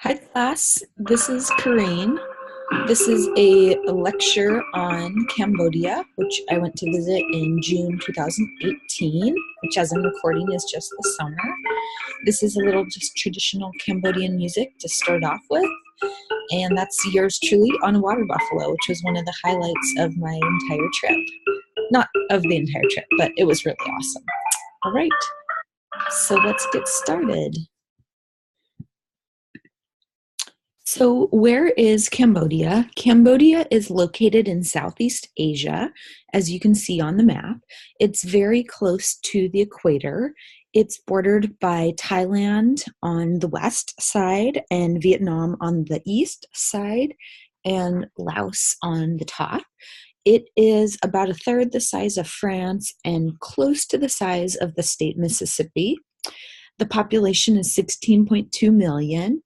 Hi class, this is Kareen. This is a lecture on Cambodia, which I went to visit in June 2018, which as I'm recording is just the summer. This is a little just traditional Cambodian music to start off with, and that's yours truly on a water buffalo, which was one of the highlights of my entire trip. Not of the entire trip, but it was really awesome. All right, so let's get started. So, where is Cambodia? Cambodia is located in Southeast Asia, as you can see on the map. It's very close to the equator. It's bordered by Thailand on the west side and Vietnam on the east side and Laos on the top. It is about a third the size of France and close to the size of the state Mississippi. The population is 16.2 million.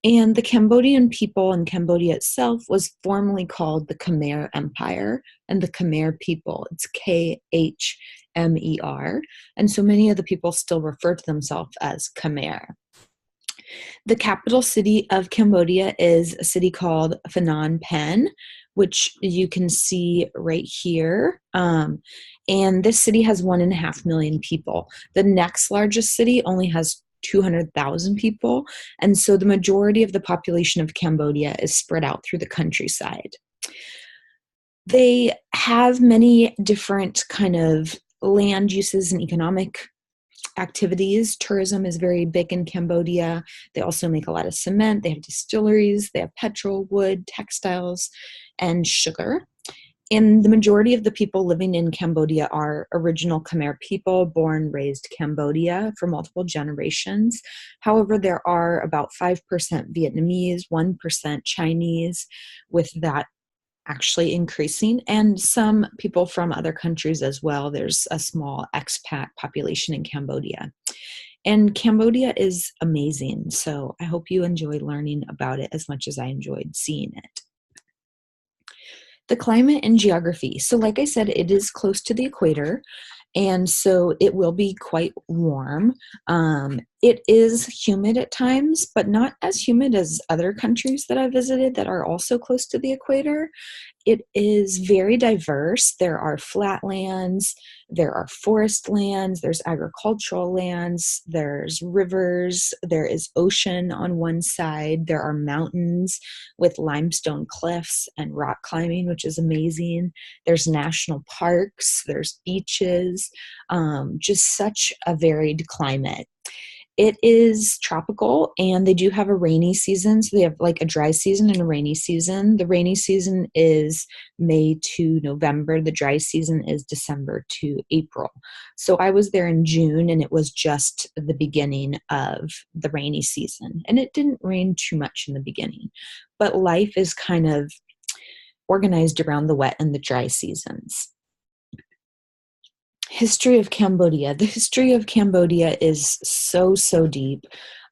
And the Cambodian people and Cambodia itself was formerly called the Khmer Empire and the Khmer people. It's Khmer. And so many of the people still refer to themselves as Khmer. The capital city of Cambodia is a city called Phnom Penh, which you can see right here. And this city has 1.5 million people. The next largest city only has 200,000 people. And so the majority of the population of Cambodia is spread out through the countryside. They have many different kind of land uses and economic activities. Tourism is very big in Cambodia. They also make a lot of cement. They have distilleries. They have petrol, wood, textiles, and sugar. And the majority of the people living in Cambodia are original Khmer people, born, raised Cambodia for multiple generations. However, there are about 5% Vietnamese, 1% Chinese, with that actually increasing, and some people from other countries as well. There's a small expat population in Cambodia. And Cambodia is amazing, so I hope you enjoy learning about it as much as I enjoyed seeing it. The climate and geography. So like I said, it is close to the equator, and so it will be quite warm. It is humid at times, but not as humid as other countries that I visited that are also close to the equator. It is very diverse. There are flatlands, there are forest lands, there's agricultural lands, there's rivers, there is ocean on one side, there are mountains with limestone cliffs and rock climbing, which is amazing. There's national parks, there's beaches, just such a varied climate. It is tropical, and they do have a rainy season. So they have like a dry season and a rainy season. The rainy season is May to November. The dry season is December to April. So I was there in June, and it was just the beginning of the rainy season. And it didn't rain too much in the beginning. But life is kind of organized around the wet and the dry seasons. History of Cambodia. The history of Cambodia is so deep,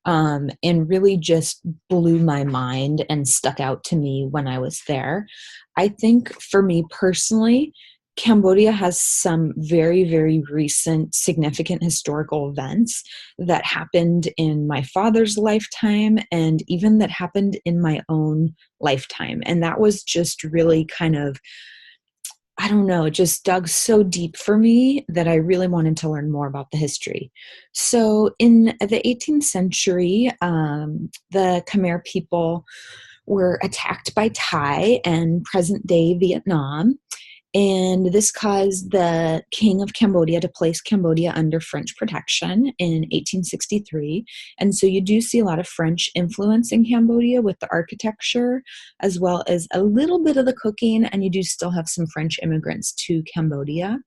and really just blew my mind and stuck out to me when I was there. I think for me personally, Cambodia has some very recent significant historical events that happened in my father's lifetime and even that happened in my own lifetime. And that was just really kind of, I don't know, it just dug so deep for me that I really wanted to learn more about the history. So in the 18th century, the Khmer people were attacked by Thai and present-day Vietnam. And this caused the king of Cambodia to place Cambodia under French protection in 1863. And so you do see a lot of French influence in Cambodia with the architecture, as well as a little bit of the cooking, and you do still have some French immigrants to Cambodia.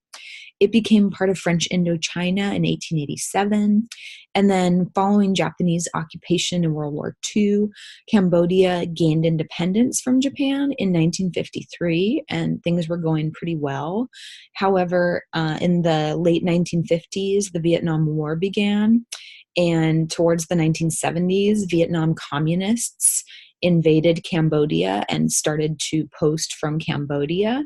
It became part of French Indochina in 1887. And then following Japanese occupation in World War II, Cambodia gained independence from Japan in 1953, and things were going pretty well. However, in the late 1950s, the Vietnam War began. And towards the 1970s, Vietnam communists invaded Cambodia and started to post from Cambodia.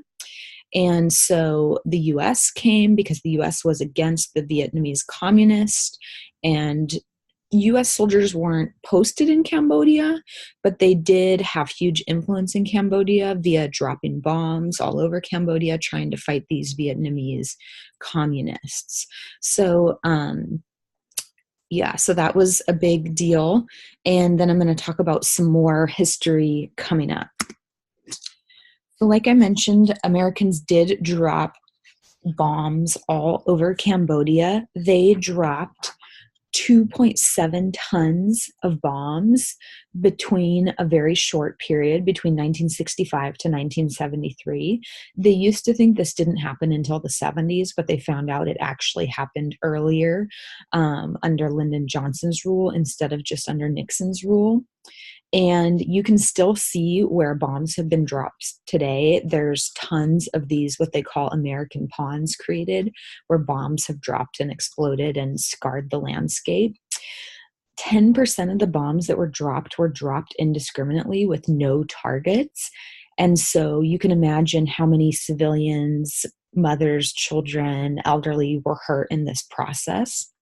And so the US came because the US was against the Vietnamese communists, and US soldiers weren't posted in Cambodia, but they did have huge influence in Cambodia via dropping bombs all over Cambodia, trying to fight these Vietnamese communists. So, yeah, so that was a big deal. And then I'm going to talk about some more history coming up. So, like I mentioned, Americans did drop bombs all over Cambodia. They dropped 2.7 tons of bombs between a very short period, between 1965 to 1973. They used to think this didn't happen until the 70s, but they found out it actually happened earlier under Lyndon Johnson's rule instead of just under Nixon's rule. And you can still see where bombs have been dropped today. There's tons of these, what they call American ponds created, where bombs have dropped and exploded and scarred the landscape. 10% of the bombs that were dropped indiscriminately with no targets. And so you can imagine how many civilians, mothers, children, elderly were hurt in this process.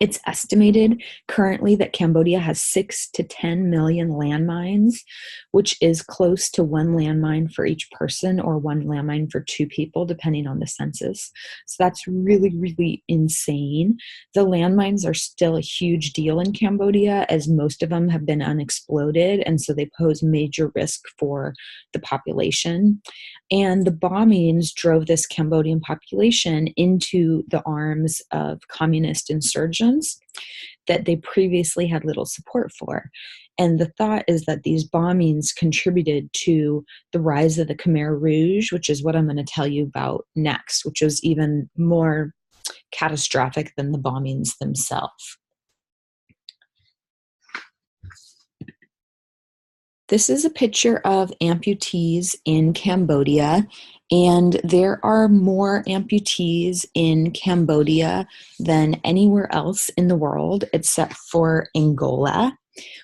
It's estimated currently that Cambodia has 6 to 10 million landmines, which is close to one landmine for each person or one landmine for two people, depending on the census. So that's really, really insane. The landmines are still a huge deal in Cambodia, as most of them have been unexploded, and so they pose major risk for the population. And the bombings drove this Cambodian population into the arms of communist insurgents that they previously had little support for. And the thought is that these bombings contributed to the rise of the Khmer Rouge, which is what I'm going to tell you about next, which was even more catastrophic than the bombings themselves. This is a picture of amputees in Cambodia, and there are more amputees in Cambodia than anywhere else in the world except for Angola.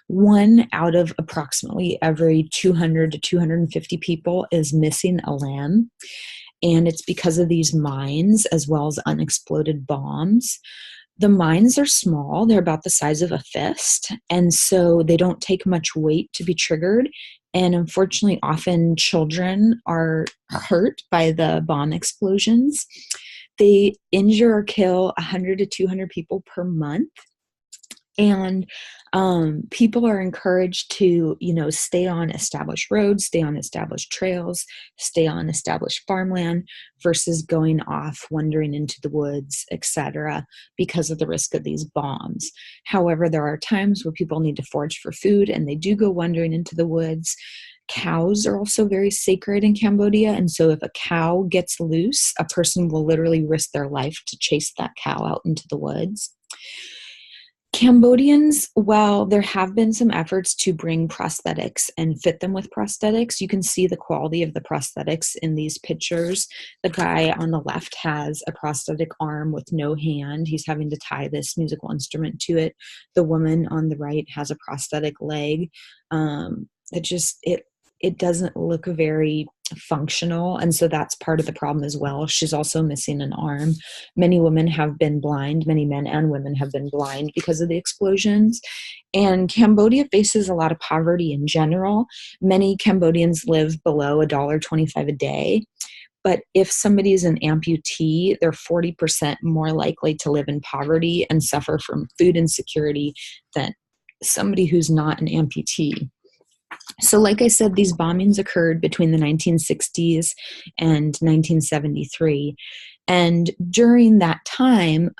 One out of approximately every 200 to 250 people is missing a limb, and it's because of these mines as well as unexploded bombs. The mines are small, they're about the size of a fist, and so they don't take much weight to be triggered. And unfortunately, often children are hurt by the bomb explosions. They injure or kill 100 to 200 people per month. And people are encouraged to, stay on established roads, stay on established trails, stay on established farmland versus going off, wandering into the woods, etc., because of the risk of these bombs. However, there are times where people need to forage for food and they do go wandering into the woods. Cows are also very sacred in Cambodia, and so if a cow gets loose, a person will literally risk their life to chase that cow out into the woods. Cambodians, while there have been some efforts to bring prosthetics and fit them with prosthetics, you can see the quality of the prosthetics in these pictures. The guy on the left has a prosthetic arm with no hand. He's having to tie this musical instrument to it. The woman on the right has a prosthetic leg. It doesn't look very functional, and so that's part of the problem as well. She's also missing an arm. Many women have been blind, many men and women have been blind because of the explosions. And Cambodia faces a lot of poverty in general. Many Cambodians live below $1.25 a day. But if somebody is an amputee, they're 40% more likely to live in poverty and suffer from food insecurity than somebody who's not an amputee. So like I said, these bombings occurred between the 1960s and 1973. And during that time,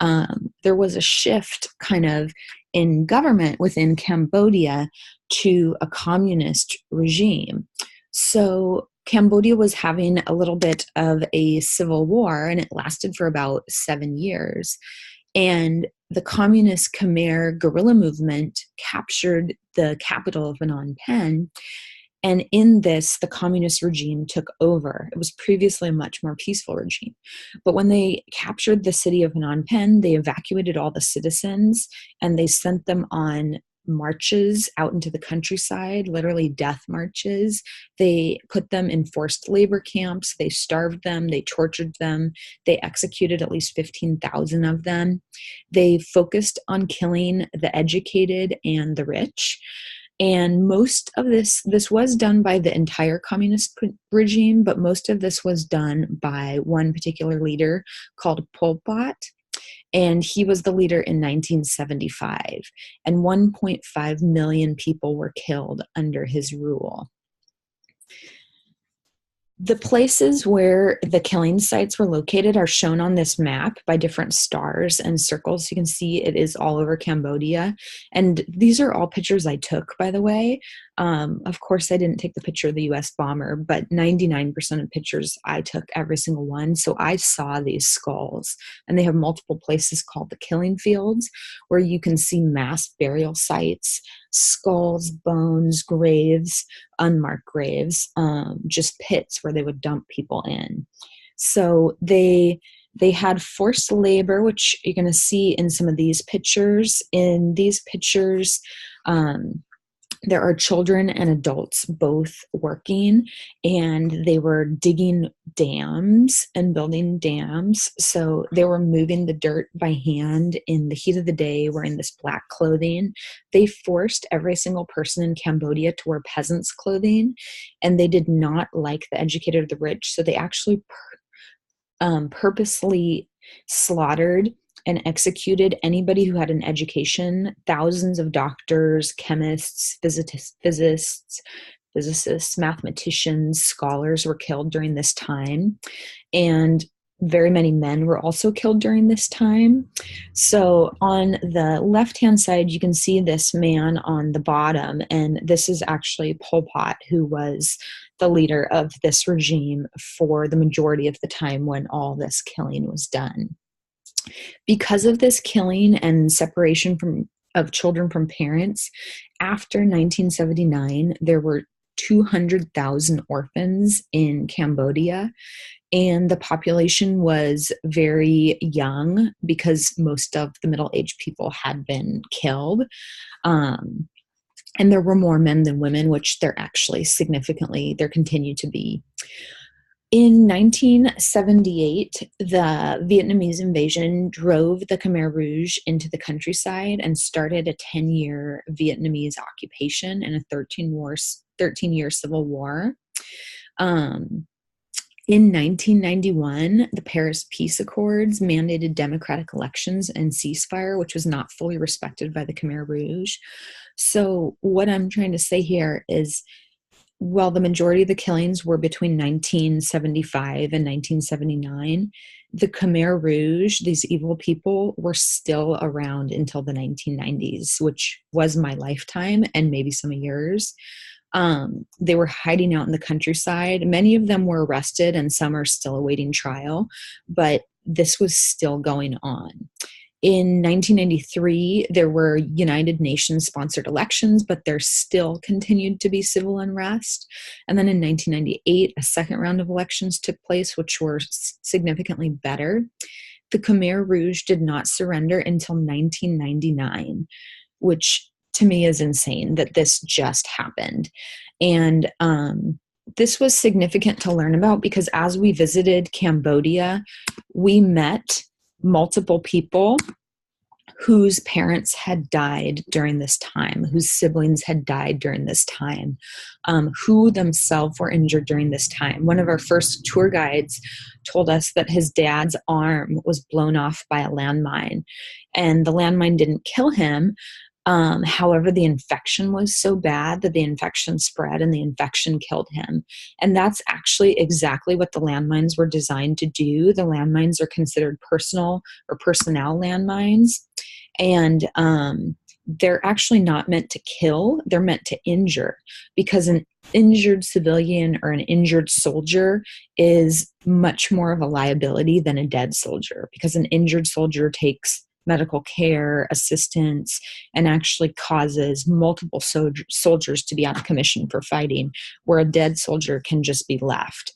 there was a shift kind of in government within Cambodia to a communist regime. So Cambodia was having a little bit of a civil war, and it lasted for about 7 years. And the communist Khmer guerrilla movement captured the capital of Phnom Penh. And in this, the communist regime took over. It was previously a much more peaceful regime. But when they captured the city of Phnom Penh, they evacuated all the citizens and they sent them on marches out into the countryside, literally death marches. They put them in forced labor camps. They starved them. They tortured them. They executed at least 15,000 of them. They focused on killing the educated and the rich. And most of this was done by the entire communist regime, but most of this was done by one particular leader called Pol Pot. And he was the leader in 1975. And 1.5 million people were killed under his rule. The places where the killing sites were located are shown on this map by different stars and circles. You can see it is all over Cambodia. And these are all pictures I took, by the way. Of course, I didn't take the picture of the US bomber, but 99% of pictures I took, every single one. So I saw these skulls, and they have multiple places called the killing fields where you can see mass burial sites, skulls, bones, graves, unmarked graves, just pits where they would dump people in. So they had forced labor, which you're going to see in some of these pictures. In these pictures, there are children and adults both working, and they were digging dams and building dams. So they were moving the dirt by hand in the heat of the day, wearing this black clothing. They forced every single person in Cambodia to wear peasants' clothing, and they did not like the educated or the rich. So they actually purposely slaughtered and executed anybody who had an education. Thousands of doctors, chemists, physicists, mathematicians, scholars were killed during this time. And very many men were also killed during this time. So on the left-hand side, you can see this man on the bottom, and this is actually Pol Pot, who was the leader of this regime for the majority of the time when all this killing was done. Because of this killing and separation of children from parents, after 1979, there were 200,000 orphans in Cambodia, and the population was very young because most of the middle-aged people had been killed. And there were more men than women, which there actually there continue to be. In 1978, the Vietnamese invasion drove the Khmer Rouge into the countryside and started a 10-year Vietnamese occupation and a 13-year civil war. In 1991, the Paris Peace Accords mandated democratic elections and ceasefire, which was not fully respected by the Khmer Rouge. So what I'm trying to say here is, while the majority of the killings were between 1975 and 1979, the Khmer Rouge, these evil people, were still around until the 1990s, which was my lifetime and maybe some of yours. They were hiding out in the countryside. Many of them were arrested, and some are still awaiting trial, but this was still going on. In 1993, there were United Nations sponsored elections, but there still continued to be civil unrest. And then in 1998, a second round of elections took place, which were significantly better. The Khmer Rouge did not surrender until 1999, which to me is insane that this just happened. And this was significant to learn about because as we visited Cambodia, we met multiple people whose parents had died during this time, whose siblings had died during this time, who themselves were injured during this time. One of our first tour guides told us that his dad's arm was blown off by a landmine, and the landmine didn't kill him. However, the infection was so bad that the infection spread and the infection killed him. And that's actually exactly what the landmines were designed to do. The landmines are considered personnel landmines. And they're actually not meant to kill, they're meant to injure, because an injured civilian or an injured soldier is much more of a liability than a dead soldier, because an injured soldier takes medical care, assistance, and actually causes multiple soldiers to be out of commission for fighting, where a dead soldier can just be left.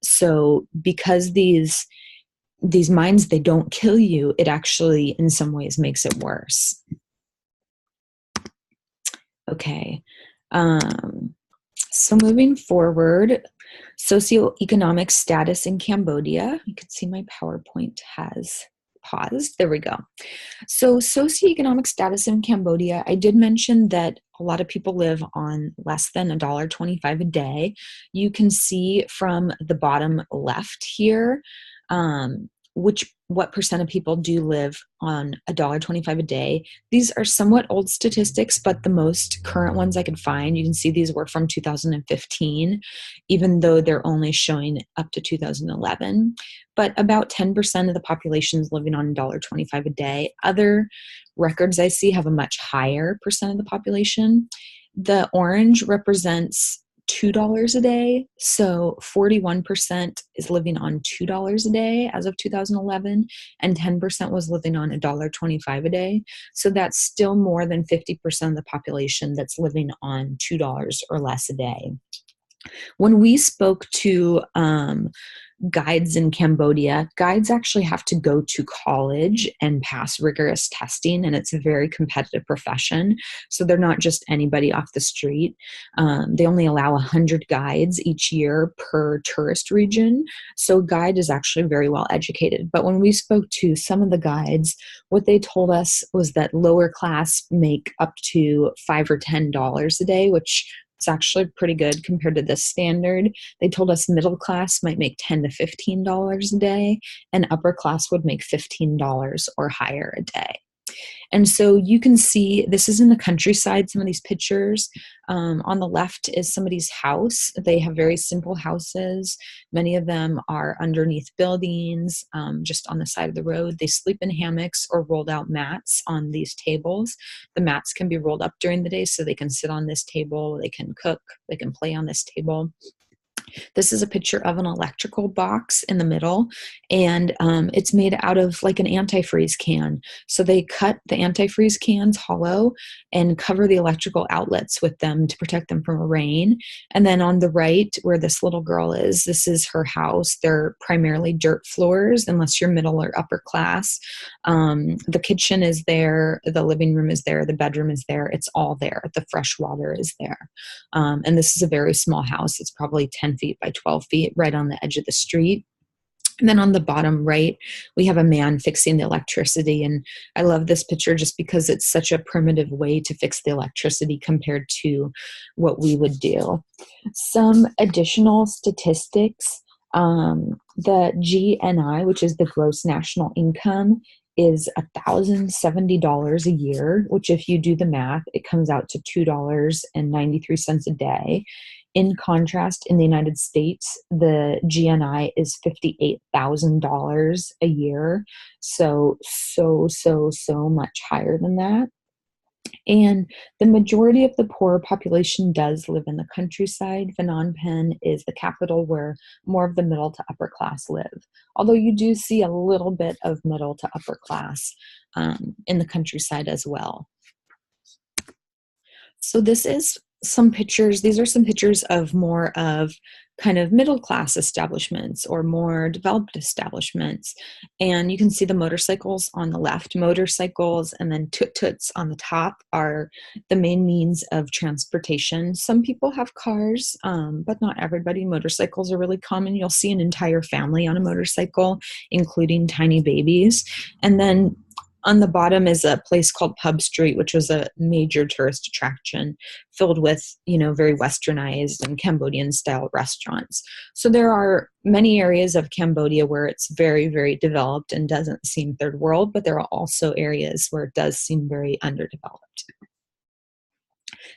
So because these mines, they don't kill you, it actually in some ways makes it worse. Okay. So moving forward, socioeconomic status in Cambodia. You can see my PowerPoint has paused. There we go. So socioeconomic status in Cambodia, I did mention that a lot of people live on less than $1.25 a day. You can see from the bottom left here, what percent of people do live on $1.25 a day. These are somewhat old statistics, but the most current ones I could find, you can see these were from 2015, even though they're only showing up to 2011. But about 10% of the population is living on $1.25 a day. Other records I see have a much higher percent of the population. The orange represents $2 a day. So 41% is living on $2 a day as of 2011, and 10% was living on $1.25 a day. So that's still more than 50% of the population that's living on $2 or less a day. When we spoke to guides in Cambodia, guides actually have to go to college and pass rigorous testing, and it's a very competitive profession. So they're not just anybody off the street. They only allow 100 guides each year per tourist region. So a guide is actually very well educated. But when we spoke to some of the guides, what they told us was that lower class make up to $5 or $10 a day, which is actually pretty good compared to this standard. They told us middle class might make $10 to $15 a day, and upper class would make $15 or higher a day. And so you can see this is in the countryside, some of these pictures. On the left is somebody's house. They have very simple houses. Many of them are underneath buildings, just on the side of the road. They sleep in hammocks or rolled out mats on these tables. The mats can be rolled up during the day so they can sit on this table, they can cook, they can play on this table. This is a picture of an electrical box in the middle, and it's made out of like an antifreeze can. So they cut the antifreeze cans hollow and cover the electrical outlets with them to protect them from rain. And then on the right, where this little girl is, this is her house. They're primarily dirt floors, unless you're middle or upper class. The kitchen is there, the living room is there, the bedroom is there. It's all there. The fresh water is there. And this is a very small house. It's probably 10 feet by 12 feet, right on the edge of the street. And then on the bottom right, we have a man fixing the electricity. And I love this picture just because it's such a primitive way to fix the electricity compared to what we would do. Some additional statistics. The GNI, which is the gross national income, is $1,070 a year, which if you do the math, it comes out to $2.93 a day. In contrast, in the United States, the GNI is $58,000 a year. So much higher than that. And the majority of the poor population does live in the countryside. Phnom Penh is the capital where more of the middle to upper class live. Although you do see a little bit of middle to upper class in the countryside as well. So this is some pictures. These are some pictures of more of kind of middle class establishments or more developed establishments. And you can see the motorcycles on the left. Motorcycles and then tuk-tuks on the top are the main means of transportation. Some people have cars, but not everybody. Motorcycles are really common. You'll see an entire family on a motorcycle, including tiny babies. And then on the bottom is a place called Pub Street, which was a major tourist attraction filled with, very westernized and Cambodian style restaurants. So there are many areas of Cambodia where it's very, very developed and doesn't seem third world, but there are also areas where it does seem very underdeveloped.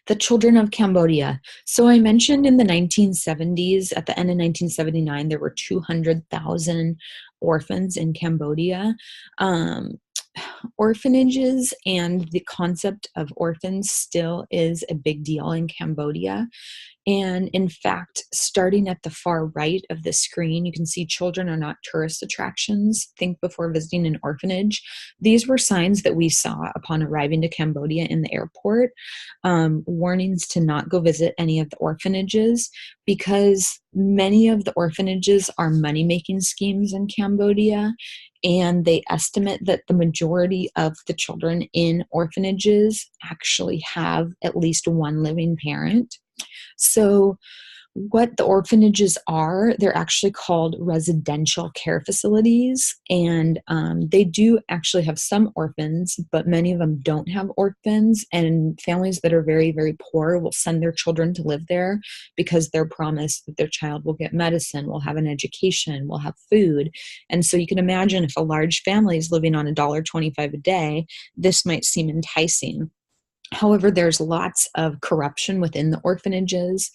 The children of Cambodia. So I mentioned in the 1970s, at the end of 1979, there were 200,000 orphans in Cambodia. Orphanages and the concept of orphans still is a big deal in Cambodia. And in fact, starting at the far right of the screen, you can see children are not tourist attractions. Think before visiting an orphanage. These were signs that we saw upon arriving to Cambodia in the airport, warnings to not go visit any of the orphanages because many of the orphanages are money-making schemes in Cambodia. and they estimate that the majority of the children in orphanages actually have at least one living parent. So what the orphanages are, they're actually called residential care facilities, and they do actually have some orphans, but many of them don't have orphans, and families that are very, very poor will send their children to live there because they're promised that their child will get medicine, will have an education, will have food. And so you can imagine if a large family is living on $1.25 a day, this might seem enticing. However, there's lots of corruption within the orphanages,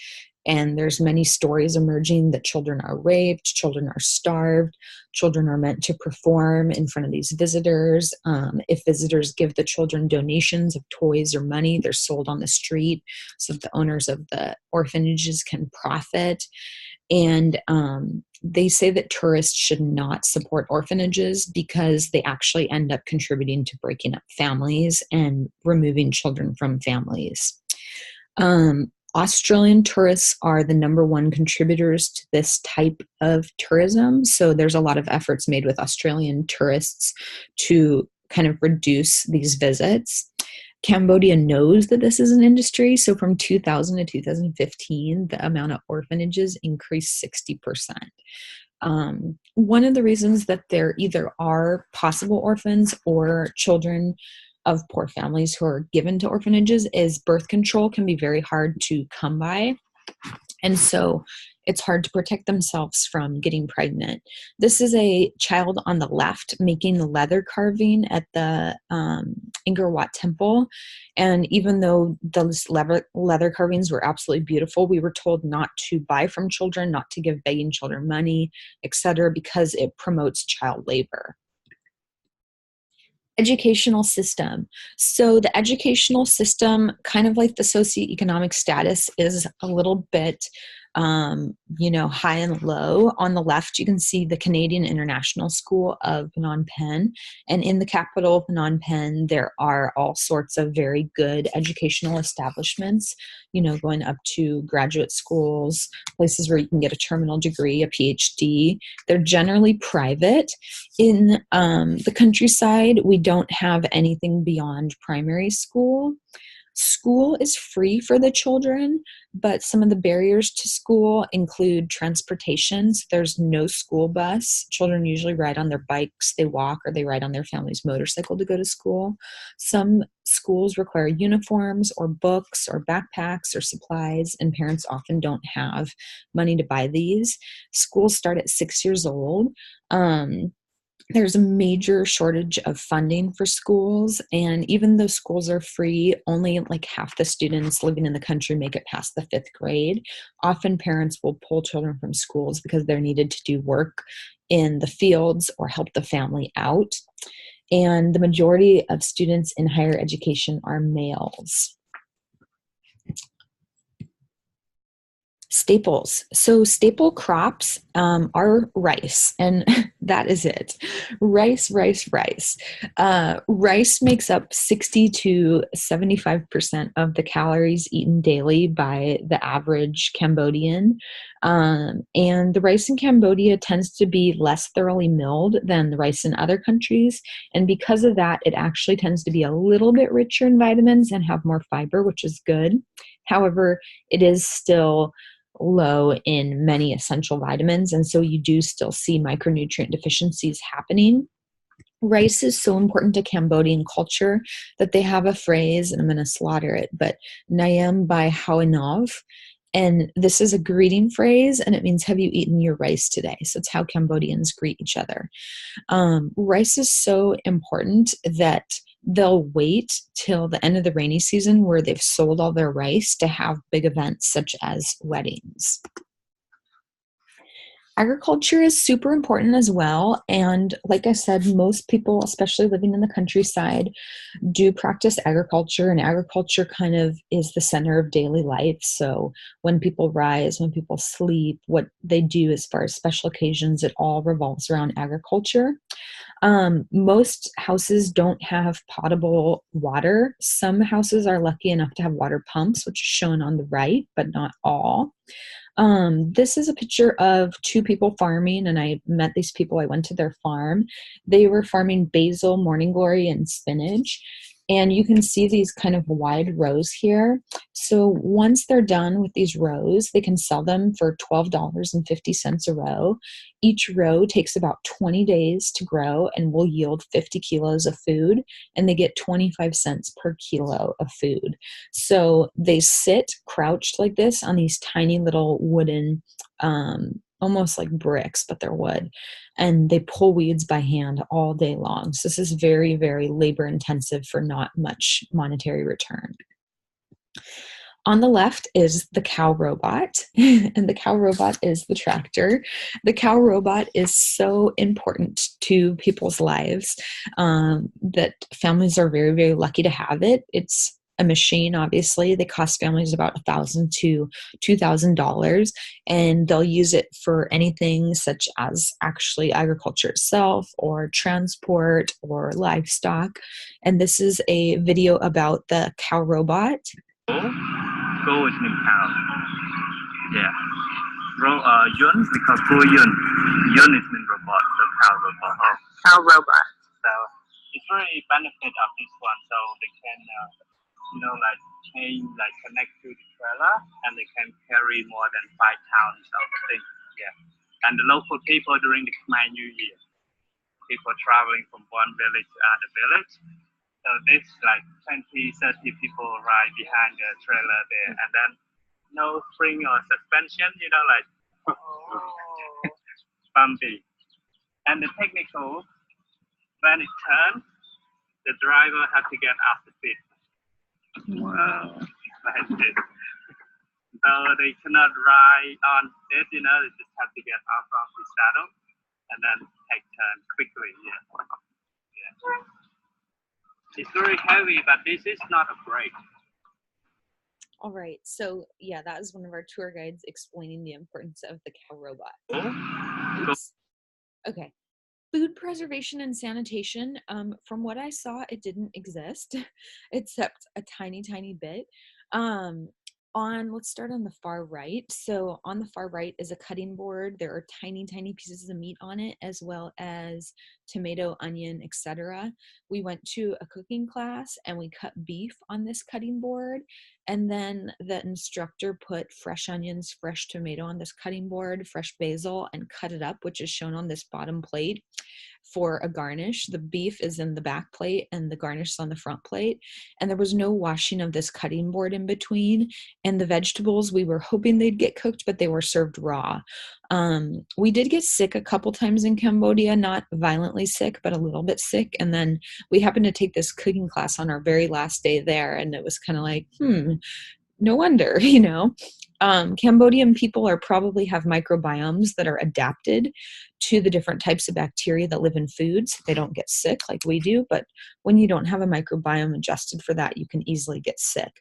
and there's many stories emerging that children are raped, children are starved, children are meant to perform in front of these visitors. If visitors give the children donations of toys or money, they're sold on the street so that the owners of the orphanages can profit. And they say that tourists should not support orphanages because they actually end up contributing to breaking up families and removing children from families. Australian tourists are the number one contributors to this type of tourism. So there's a lot of efforts made with Australian tourists to kind of reduce these visits. Cambodia knows that this is an industry. So from 2000 to 2015, the amount of orphanages increased 60%. One of the reasons that there either are possible orphans or children of poor families who are given to orphanages is birth control can be very hard to come by. And so it's hard to protect themselves from getting pregnant. This is a child on the left making the leather carving at the Angkor Wat Temple. And even though those leather carvings were absolutely beautiful, we were told not to buy from children, not to give begging children money, etc., because it promotes child labor. Educational system. So the educational system, kind of like the socioeconomic status, is a little bit high and low. On the left, you can see the Canadian International School of Phnom Penh. And in the capital, Phnom Penh, there are all sorts of very good educational establishments, going up to graduate schools, places where you can get a terminal degree, a PhD. They're generally private. In the countryside, we don't have anything beyond primary school. School is free for the children, but some of the barriers to school include transportation. So there's no school bus. Children usually ride on their bikes, they walk, or they ride on their family's motorcycle to go to school. Some schools require uniforms or books or backpacks or supplies, and parents often don't have money to buy these. Schools start at 6 years old. There's a major shortage of funding for schools, and even though schools are free, only like half the students living in the country make it past the 5th grade. Often parents will pull children from schools because they're needed to do work in the fields or help the family out. And the majority of students in higher education are males. Staples. So staple crops are rice, and that is it. Rice, rice, rice. Rice makes up 60 to 75% of the calories eaten daily by the average Cambodian. And the rice in Cambodia tends to be less thoroughly milled than the rice in other countries. And because of that, it actually tends to be a little bit richer in vitamins and have more fiber, which is good. However, it is still low in many essential vitamins, and so you do still see micronutrient deficiencies happening. Rice is so important to Cambodian culture that they have a phrase, and I'm going to slaughter it, but Nayam by Hawanov. And this is a greeting phrase, and it means, have you eaten your rice today? So it's how Cambodians greet each other. Rice is so important that they'll wait till the end of the rainy season where they've sold all their rice to have big events such as weddings. Agriculture is super important as well. And like I said, most people, especially living in the countryside, do practice agriculture, and agriculture kind of is the center of daily life. So when people rise, when people sleep, what they do as far as special occasions, it all revolves around agriculture. Most houses don't have potable water. Some houses are lucky enough to have water pumps, which is shown on the right, but not all. This is a picture of two people farming, and I met these people. I went to their farm. They were farming basil, morning glory, and spinach. And you can see these kind of wide rows here. So once they're done with these rows, they can sell them for $12.50 a row. Each row takes about 20 days to grow and will yield 50 kilos of food, and they get 25 cents per kilo of food. So they sit crouched like this on these tiny little wooden, almost like bricks, but they're wood, and they pull weeds by hand all day long. So this is very, very labor intensive for not much monetary return. On the left is the cow robot, and the cow robot is the tractor. The cow robot is so important to people's lives that families are very, very lucky to have it. It's a machine, obviously. They cost families about $1,000 to $2,000, and they'll use it for anything such as actually agriculture itself or transport or livestock. And this is a video about the cow robot. Go is in cow. Yeah. Yun because yun. Yun is in robot, so cow robot. Oh. Cow robot. So it's really benefit of this one. So they can, like change, like connect to the trailer, and they can carry more than 5 tons of things. Yeah. And the local people during the Khmer New Year, people traveling from one village to other village. So this like 20, 30 people ride behind the trailer there, and then no spring or suspension, like bumpy. And the technical, when it turns, the driver has to get off the seat. Wow. That's it. So they cannot ride on it, they just have to get off from the saddle and then take turn quickly. Yeah. It's very heavy, but this is not a brake. All right, so yeah, that is one of our tour guides explaining the importance of the cow robot. Oops. Okay. Food preservation and sanitation, from what I saw, it didn't exist, except a tiny, tiny bit. Let's start on the far right. So on the far right is a cutting board. There are tiny, tiny pieces of meat on it, as well as tomato, onion, etc. We went to a cooking class and we cut beef on this cutting board. And then the instructor put fresh onions, fresh tomato on this cutting board, fresh basil, and cut it up, which is shown on this bottom plate for a garnish. The beef is in the back plate and the garnish is on the front plate. And there was no washing of this cutting board in between. And the vegetables, we were hoping they'd get cooked, but they were served raw. We did get sick a couple times in Cambodia, not violently sick, but a little bit sick. And then we happened to take this cooking class on our very last day there. And it was kind of like, no wonder, Cambodian people probably have microbiomes that are adapted to the different types of bacteria that live in foods. They don't get sick like we do, but when you don't have a microbiome adjusted for that, you can easily get sick.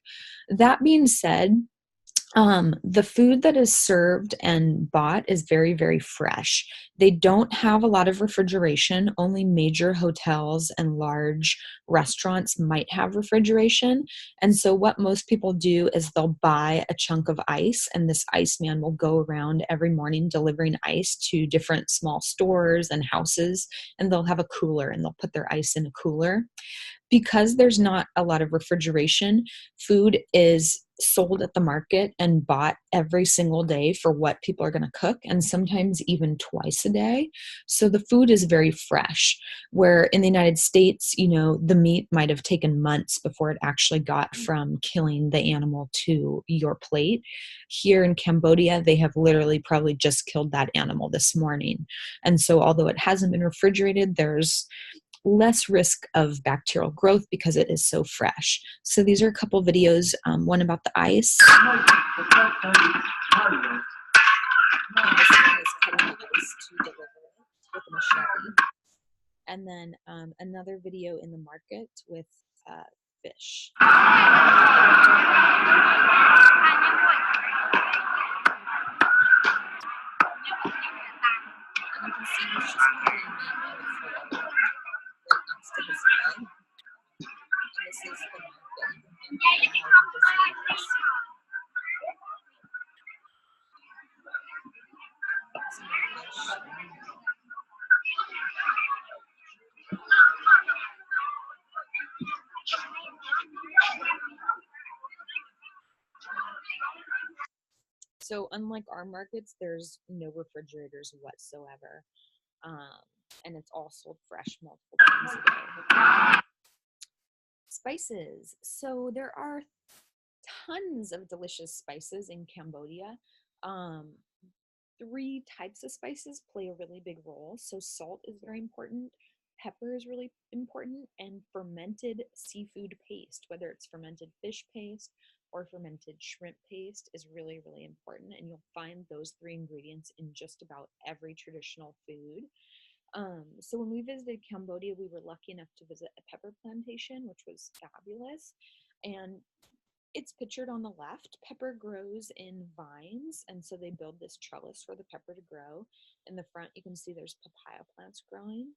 That being said, the food that is served and bought is very, very fresh. They don't have a lot of refrigeration. Only major hotels and large restaurants might have refrigeration. And so what most people do is they'll buy a chunk of ice, and this iceman will go around every morning delivering ice to different small stores and houses, and they'll have a cooler and they'll put their ice in a cooler. Because there's not a lot of refrigeration, food is sold at the market and bought every single day for what people are going to cook, and sometimes even twice a day. So the food is very fresh, where in the United States, the meat might have taken months before it actually got from killing the animal to your plate. Here in Cambodia, they have literally probably just killed that animal this morning. And so although it hasn't been refrigerated, there's less risk of bacterial growth because it is so fresh. So these are a couple videos, one about the ice. And this one is cutting the ice to deliver it with a machete. And then another video in the market with fish. And you can see he's just pulling meat out of the floor. So unlike our markets, there's no refrigerators whatsoever. Um, and it's all sold fresh multiple times a day. Spices. So there are tons of delicious spices in Cambodia. Um, three types of spices play a really big role. So salt is very important, pepper is really important, and fermented seafood paste, whether it's fermented fish paste or fermented shrimp paste, is really, really important. And you'll find those three ingredients in just about every traditional food. So when we visited Cambodia, we were lucky enough to visit a pepper plantation, which was fabulous. And it's pictured on the left. Pepper grows in vines, and so they build this trellis for the pepper to grow. In the front, you can see there's papaya plants growing.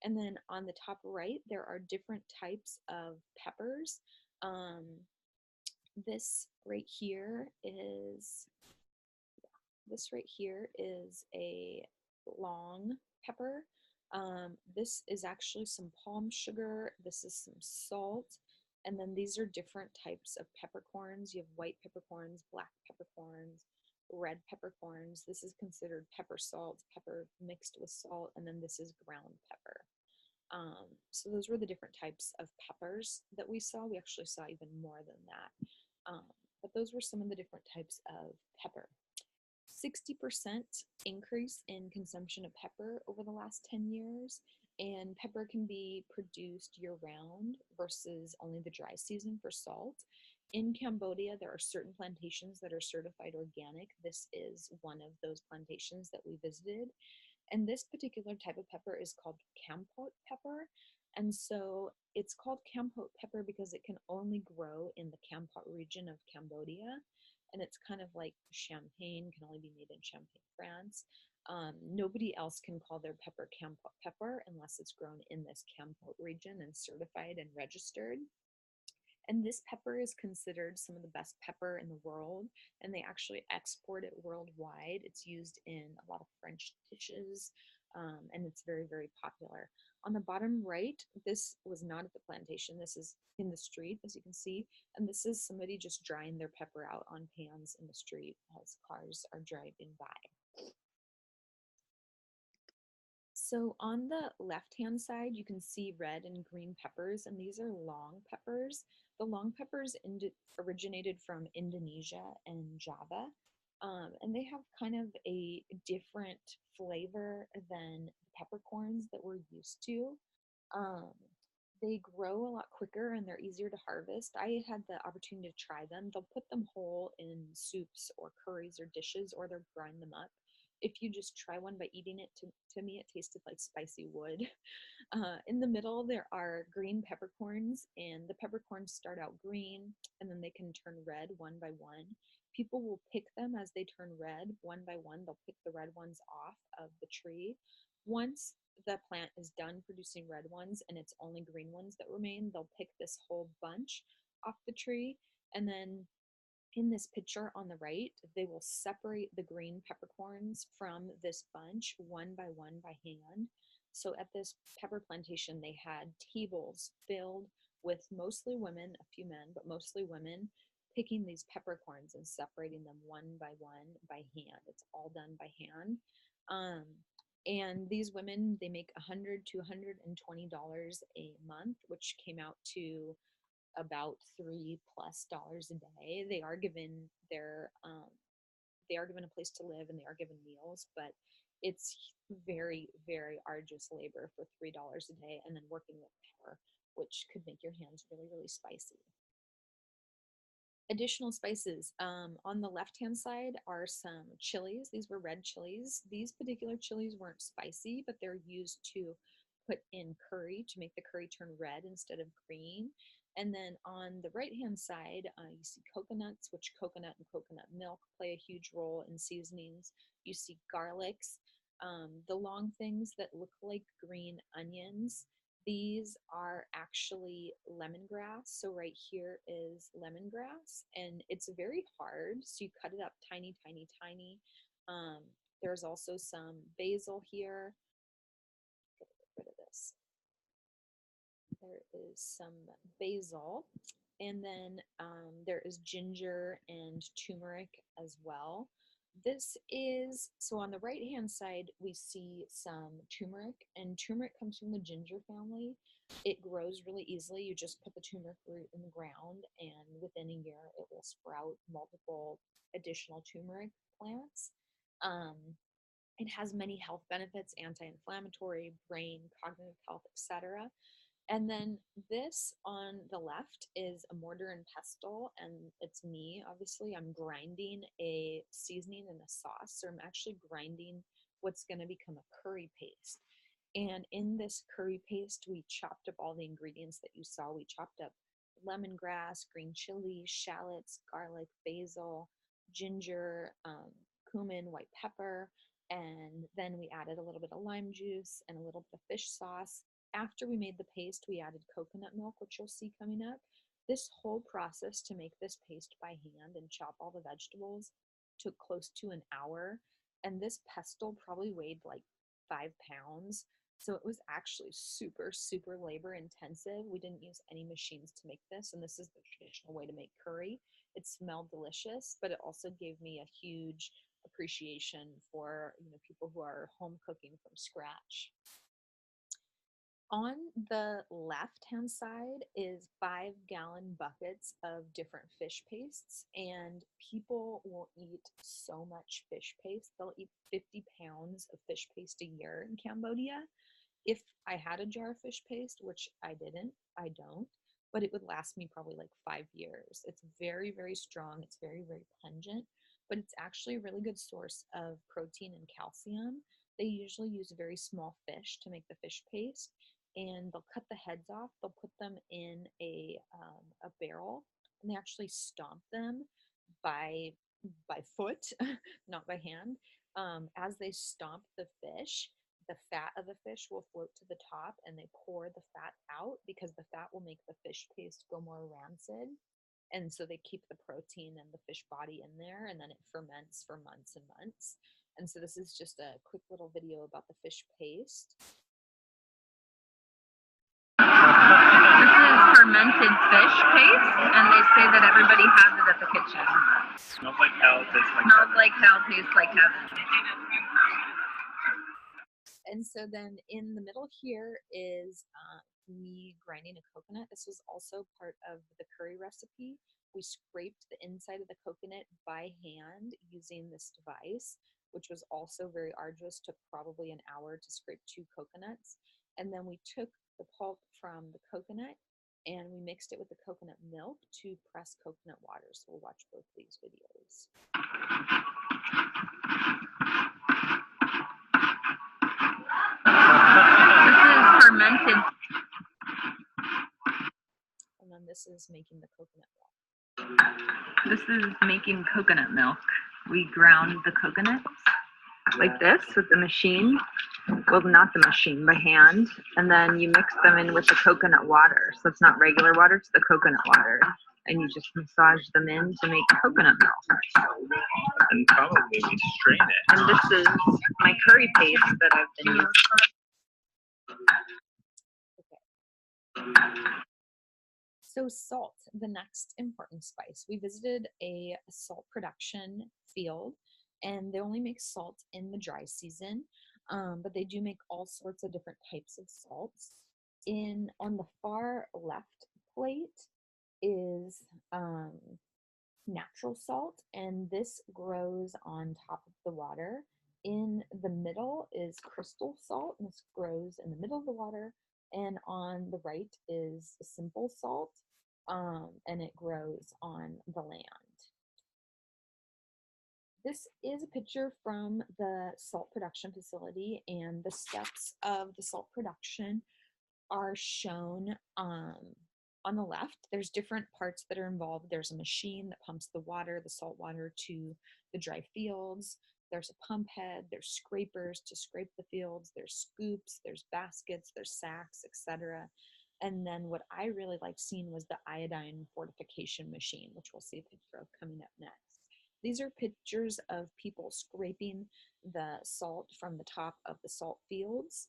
And then on the top right, there are different types of peppers. Um, this right here is this right here is a long pepper. This is actually some palm sugar. This is some salt. And then these are different types of peppercorns. You have white peppercorns, black peppercorns, red peppercorns. This is considered pepper salt, pepper mixed with salt. And then this is ground pepper. So those were the different types of peppers that we saw. We actually saw even more than that. But those were some of the different types of pepper. 60% increase in consumption of pepper over the last 10 years, and pepper can be produced year round versus only the dry season for salt. In Cambodia, there are certain plantations that are certified organic. This is one of those plantations that we visited. And this particular type of pepper is called Kampot pepper. And so it's called Kampot pepper because it can only grow in the Kampot region of Cambodia. And it's kind of like champagne, can only be made in Champagne, France. Nobody else can call their pepper Kampot pepper unless it's grown in this Kampot region and certified and registered. And this pepper is considered some of the best pepper in the world, and they actually export it worldwide. It's used in a lot of French dishes, and it's very, very popular. On the bottom right, this was not at the plantation. This is in the street, as you can see, and this is somebody just drying their pepper out on pans in the street as cars are driving by. So on the left-hand side, you can see red and green peppers, and these are long peppers. The long peppers originated from Indonesia and Java, and they have kind of a different flavor than the peppercorns that we're used to. Um, they grow a lot quicker and they're easier to harvest. I had the opportunity to try them. They'll put them whole in soups or curries or dishes, or they'll grind them up. If you just try one by eating it, to me, it tasted like spicy wood. In the middle, there are green peppercorns, and the peppercorns start out green and then they can turn red one by one. People will pick them as they turn red one by one. They'll pick the red ones off of the tree. Once the plant is done producing red ones and it's only green ones that remain, they'll pick this whole bunch off the tree. And then in this picture on the right, they will separate the green peppercorns from this bunch one by hand. So at this pepper plantation, they had tables filled with mostly women, a few men, but mostly women, picking these peppercorns and separating them one by hand. It's all done by hand. Um, and these women, they make $100 to $120 a month, which came out to about $3+ a day. They are given a place to live and they are given meals, but it's very, very arduous labor for $3 a day, and then working with pepper, which could make your hands really, really spicy. Additional spices. On the left-hand side are some chilies. These were red chilies. These particular chilies weren't spicy, but they're used to put in curry to make the curry turn red instead of green. And then on the right-hand side, you see coconuts, which coconut and coconut milk play a huge role in seasonings. You see garlics, the long things that look like green onions. These are actually lemongrass. So right here is lemongrass, and it's very hard. So you cut it up tiny, tiny, tiny. There's also some basil here. Get rid of this. There is some basil, and then there is ginger and turmeric as well. This is, so on the right hand side, we see some turmeric, and turmeric comes from the ginger family. It grows really easily. You just put the turmeric root in the ground, and within a year, it will sprout multiple additional turmeric plants. Um, it has many health benefits, anti-inflammatory, brain, cognitive health, etc. And then this on the left is a mortar and pestle, and it's me. Obviously, I'm grinding a seasoning and a sauce, so I'm actually grinding what's going to become a curry paste. And in this curry paste, we chopped up all the ingredients that you saw. We chopped up lemongrass, green chili, shallots, garlic, basil, ginger, cumin, white pepper, and then we added a little bit of lime juice and a little bit of fish sauce. After we made the paste, we added coconut milk, which you'll see coming up. This whole process to make this paste by hand and chop all the vegetables took close to an hour. And this pestle probably weighed like 5 pounds. So it was actually super, super labor intensive. We didn't use any machines to make this, and this is the traditional way to make curry. It smelled delicious, but it also gave me a huge appreciation for people who are home cooking from scratch. On the left-hand side is 5-gallon buckets of different fish pastes, and people will eat so much fish paste. They'll eat 50 pounds of fish paste a year in Cambodia. If I had a jar of fish paste, which I don't, but it would last me probably like 5 years. It's very, very strong. It's very, very pungent, but it's actually a really good source of protein and calcium. They usually use very small fish to make the fish paste, and they'll cut the heads off. They'll put them in a barrel, and they actually stomp them by foot, not by hand. As they stomp the fish, the fat of the fish will float to the top, and they pour the fat out because the fat will make the fish paste go more rancid. And so they keep the protein and the fish body in there, and then it ferments for months and months. And so this is just a quick little video about the fish paste. This is fermented fish paste, and they say that everybody has it at the kitchen. Smells like hell, tastes like Smells like hell, tastes like heaven. And so then in the middle here is me grinding a coconut. This was also part of the curry recipe. We scraped the inside of the coconut by hand using this device, which was also very arduous, took probably an hour to scrape 2 coconuts. And then we took the pulp from the coconut and we mixed it with the coconut milk to press coconut water. So we'll watch both these videos. This is fermented. And then this is making the coconut milk. This is making coconut milk. We ground the coconuts like this with the machine. Well, not the machine, by hand. And then you mix them in with the coconut water. So it's not regular water, it's the coconut water. And you just massage them in to make coconut milk. And probably we strain it. And this is my curry paste that I've been using. Okay. So salt, the next important spice. We visited a salt production field, and they only make salt in the dry season, but they do make all sorts of different types of salts. On the far left plate is natural salt, and this grows on top of the water. In the middle is crystal salt, and this grows in the middle of the water. And on the right is simple salt, and it grows on the land. This is a picture from the salt production facility, and the steps of the salt production are shown on the left. There's different parts that are involved. There's a machine that pumps the water, the salt water, to the dry fields. There's a pump head, there's scrapers to scrape the fields, there's scoops, there's baskets, there's sacks, etc. And then what I really liked seeing was the iodine fortification machine, which we'll see a picture of coming up next. These are pictures of people scraping the salt from the top of the salt fields,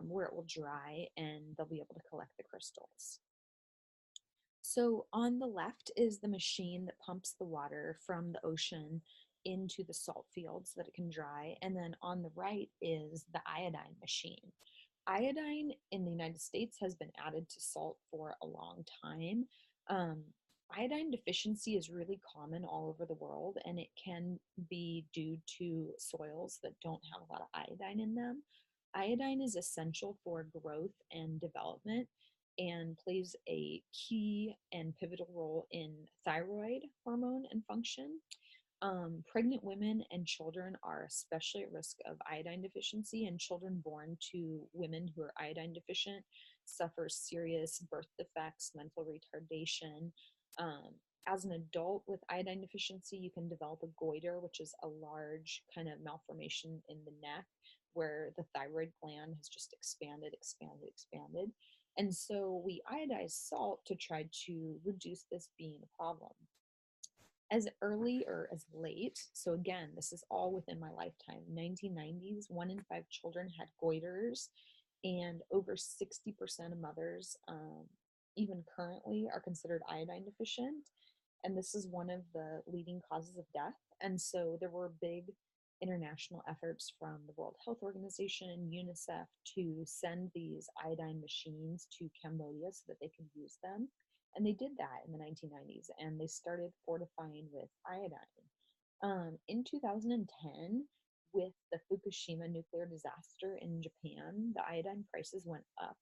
where it will dry and they'll be able to collect the crystals. So on the left is the machine that pumps the water from the ocean into the salt fields so that it can dry. And then on the right is the iodine machine. Iodine in the United States has been added to salt for a long time. Um, Iodine deficiency is really common all over the world, and it can be due to soils that don't have a lot of iodine in them. Iodine is essential for growth and development and plays a key and pivotal role in thyroid hormone and function. Pregnant women and children are especially at risk of iodine deficiency, and children born to women who are iodine deficient suffer serious birth defects, mental retardation. Um, as an adult with iodine deficiency, you can develop a goiter, which is a large kind of malformation in the neck where the thyroid gland has just expanded, expanded, expanded. And so we iodize salt to try to reduce this being a problem as early or as late. So again, this is all within my lifetime. 1990s, 1 in 5 children had goiters, and over 60% of mothers, even currently, are considered iodine deficient. And this is one of the leading causes of death. And so there were big international efforts from the World Health Organization, UNICEF, to send these iodine machines to Cambodia so that they could use them. And they did that in the 1990s, and they started fortifying with iodine. In 2010, with the Fukushima nuclear disaster in Japan, the iodine prices went up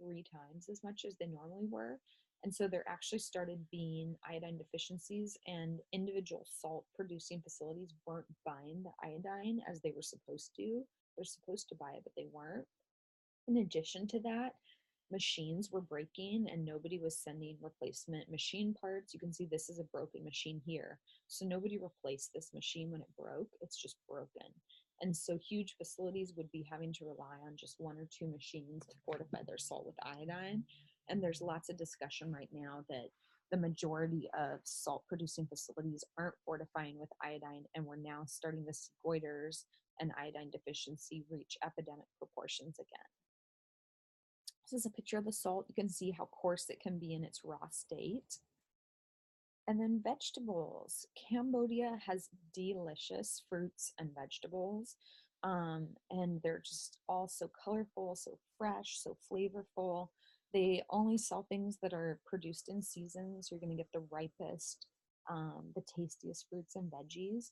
3 times as much as they normally were. And so there actually started being iodine deficiencies, and individual salt producing facilities weren't buying the iodine as they were supposed to. They're supposed to buy it, but they weren't. In addition to that, machines were breaking and nobody was sending replacement machine parts. You can see this is a broken machine here. So nobody replaced this machine when it broke. It's just broken. And so huge facilities would be having to rely on just 1 or 2 machines to fortify their salt with iodine. And there's lots of discussion right now that the majority of salt producing facilities aren't fortifying with iodine, and we're now starting to see goiters and iodine deficiency reach epidemic proportions again. This is a picture of the salt. You can see how coarse it can be in its raw state. And then vegetables. Cambodia has delicious fruits and vegetables. And they're just all so colorful, so fresh, so flavorful. They only sell things that are produced in season, so you're going to get the ripest, the tastiest fruits and veggies.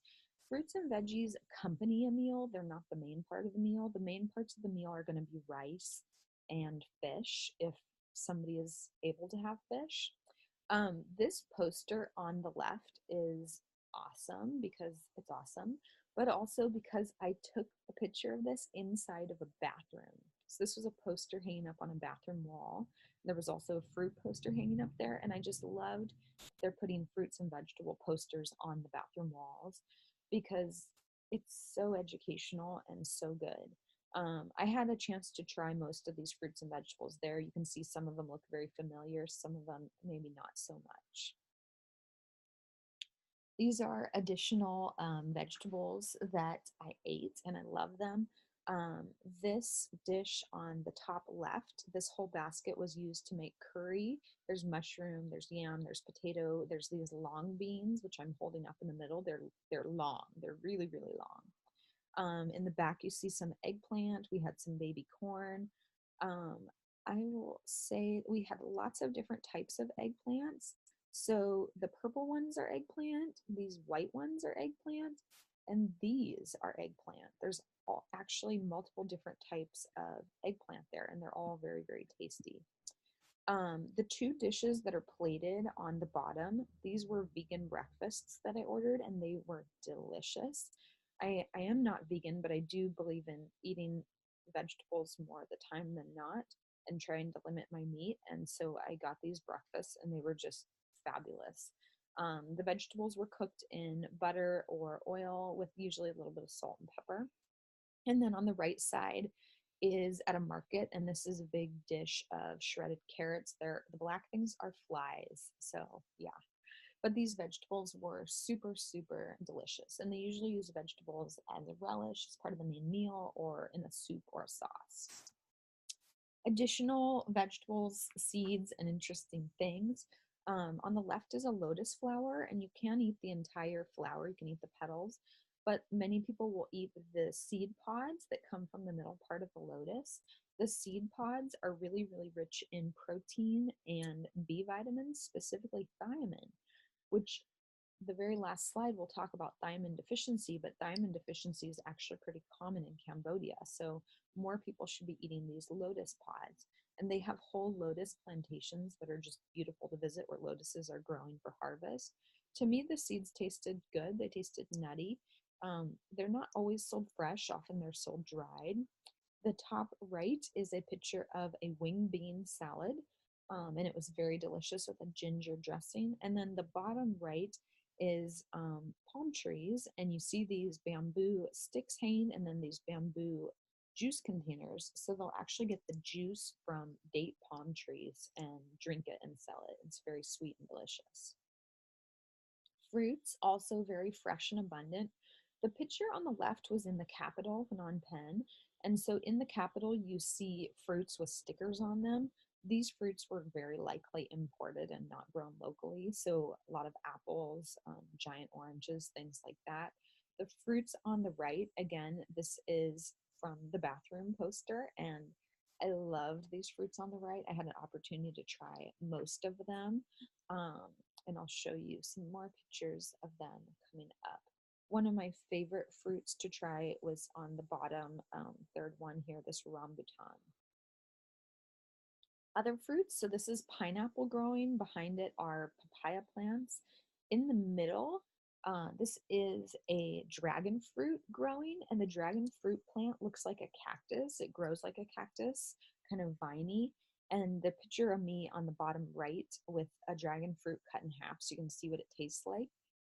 Fruits and veggies accompany a meal. They're not the main part of the meal. The main parts of the meal are going to be rice and fish if somebody is able to have fish. This poster on the left is awesome because it's awesome, but also because I took a picture of this inside of a bathroom. So this was a poster hanging up on a bathroom wall. There was also a fruit poster hanging up there, and I just loved they're putting fruits and vegetable posters on the bathroom walls because it's so educational and so good. I had a chance to try most of these fruits and vegetables there. You can see some of them look very familiar, some of them maybe not so much. These are additional vegetables that I ate and I love them. Um, this dish on the top left, this whole basket was used to make curry. There's mushroom, there's yam, there's potato, there's these long beans, which I'm holding up in the middle. They're long, they're really, really long. In the back, you see some eggplant. We had some baby corn. Um, I will say we had lots of different types of eggplants. So the purple ones are eggplant, these white ones are eggplant, and these are eggplant. There's actually multiple different types of eggplant there, and they're all very, very tasty. The 2 dishes that are plated on the bottom, these were vegan breakfasts that I ordered, and they were delicious. I am not vegan, but I do believe in eating vegetables more of the time than not and trying to limit my meat. And so I got these breakfasts, and they were just fabulous. The vegetables were cooked in butter or oil with usually a little bit of salt and pepper. And then on the right side is at a market, and this is a big dish of shredded carrots. The black things are flies, so yeah. But these vegetables were super, super delicious, and they usually use vegetables as a relish, as part of the main meal, or in a soup or a sauce. Additional vegetables, seeds, and interesting things. On the left is a lotus flower, and you can eat the entire flower. You can eat the petals, but many people will eat the seed pods that come from the middle part of the lotus. The seed pods are really, really rich in protein and B vitamins, specifically thiamine, which the very last slide we'll talk about thiamine deficiency, but thiamine deficiency is actually pretty common in Cambodia. So more people should be eating these lotus pods. And they have whole lotus plantations that are just beautiful to visit where lotuses are growing for harvest. To me, the seeds tasted good. They tasted nutty. They're not always sold fresh. Often they're sold dried. The top right is a picture of a wing bean salad, and it was very delicious with a ginger dressing. And then the bottom right is palm trees, and you see these bamboo sticks hanging, and then these bamboo juice containers. So they'll actually get the juice from date palm trees and drink it and sell it. It's very sweet and delicious. Fruits, also very fresh and abundant. The picture on the left was in the capital, Phnom Penh. And so in the capital, you see fruits with stickers on them. These fruits were very likely imported and not grown locally. So a lot of apples, giant oranges, things like that. The fruits on the right, again, this is from the bathroom poster, and I loved these fruits on the right. I had an opportunity to try most of them. And I'll show you some more pictures of them coming up. One of my favorite fruits to try was on the bottom, third one here, this rambutan. Other fruits, so this is pineapple growing. Behind it are papaya plants. In the middle, this is a dragon fruit growing, and the dragon fruit plant looks like a cactus. It grows like a cactus, kind of viney. And the picture of me on the bottom right with a dragon fruit cut in half so you can see what it tastes like.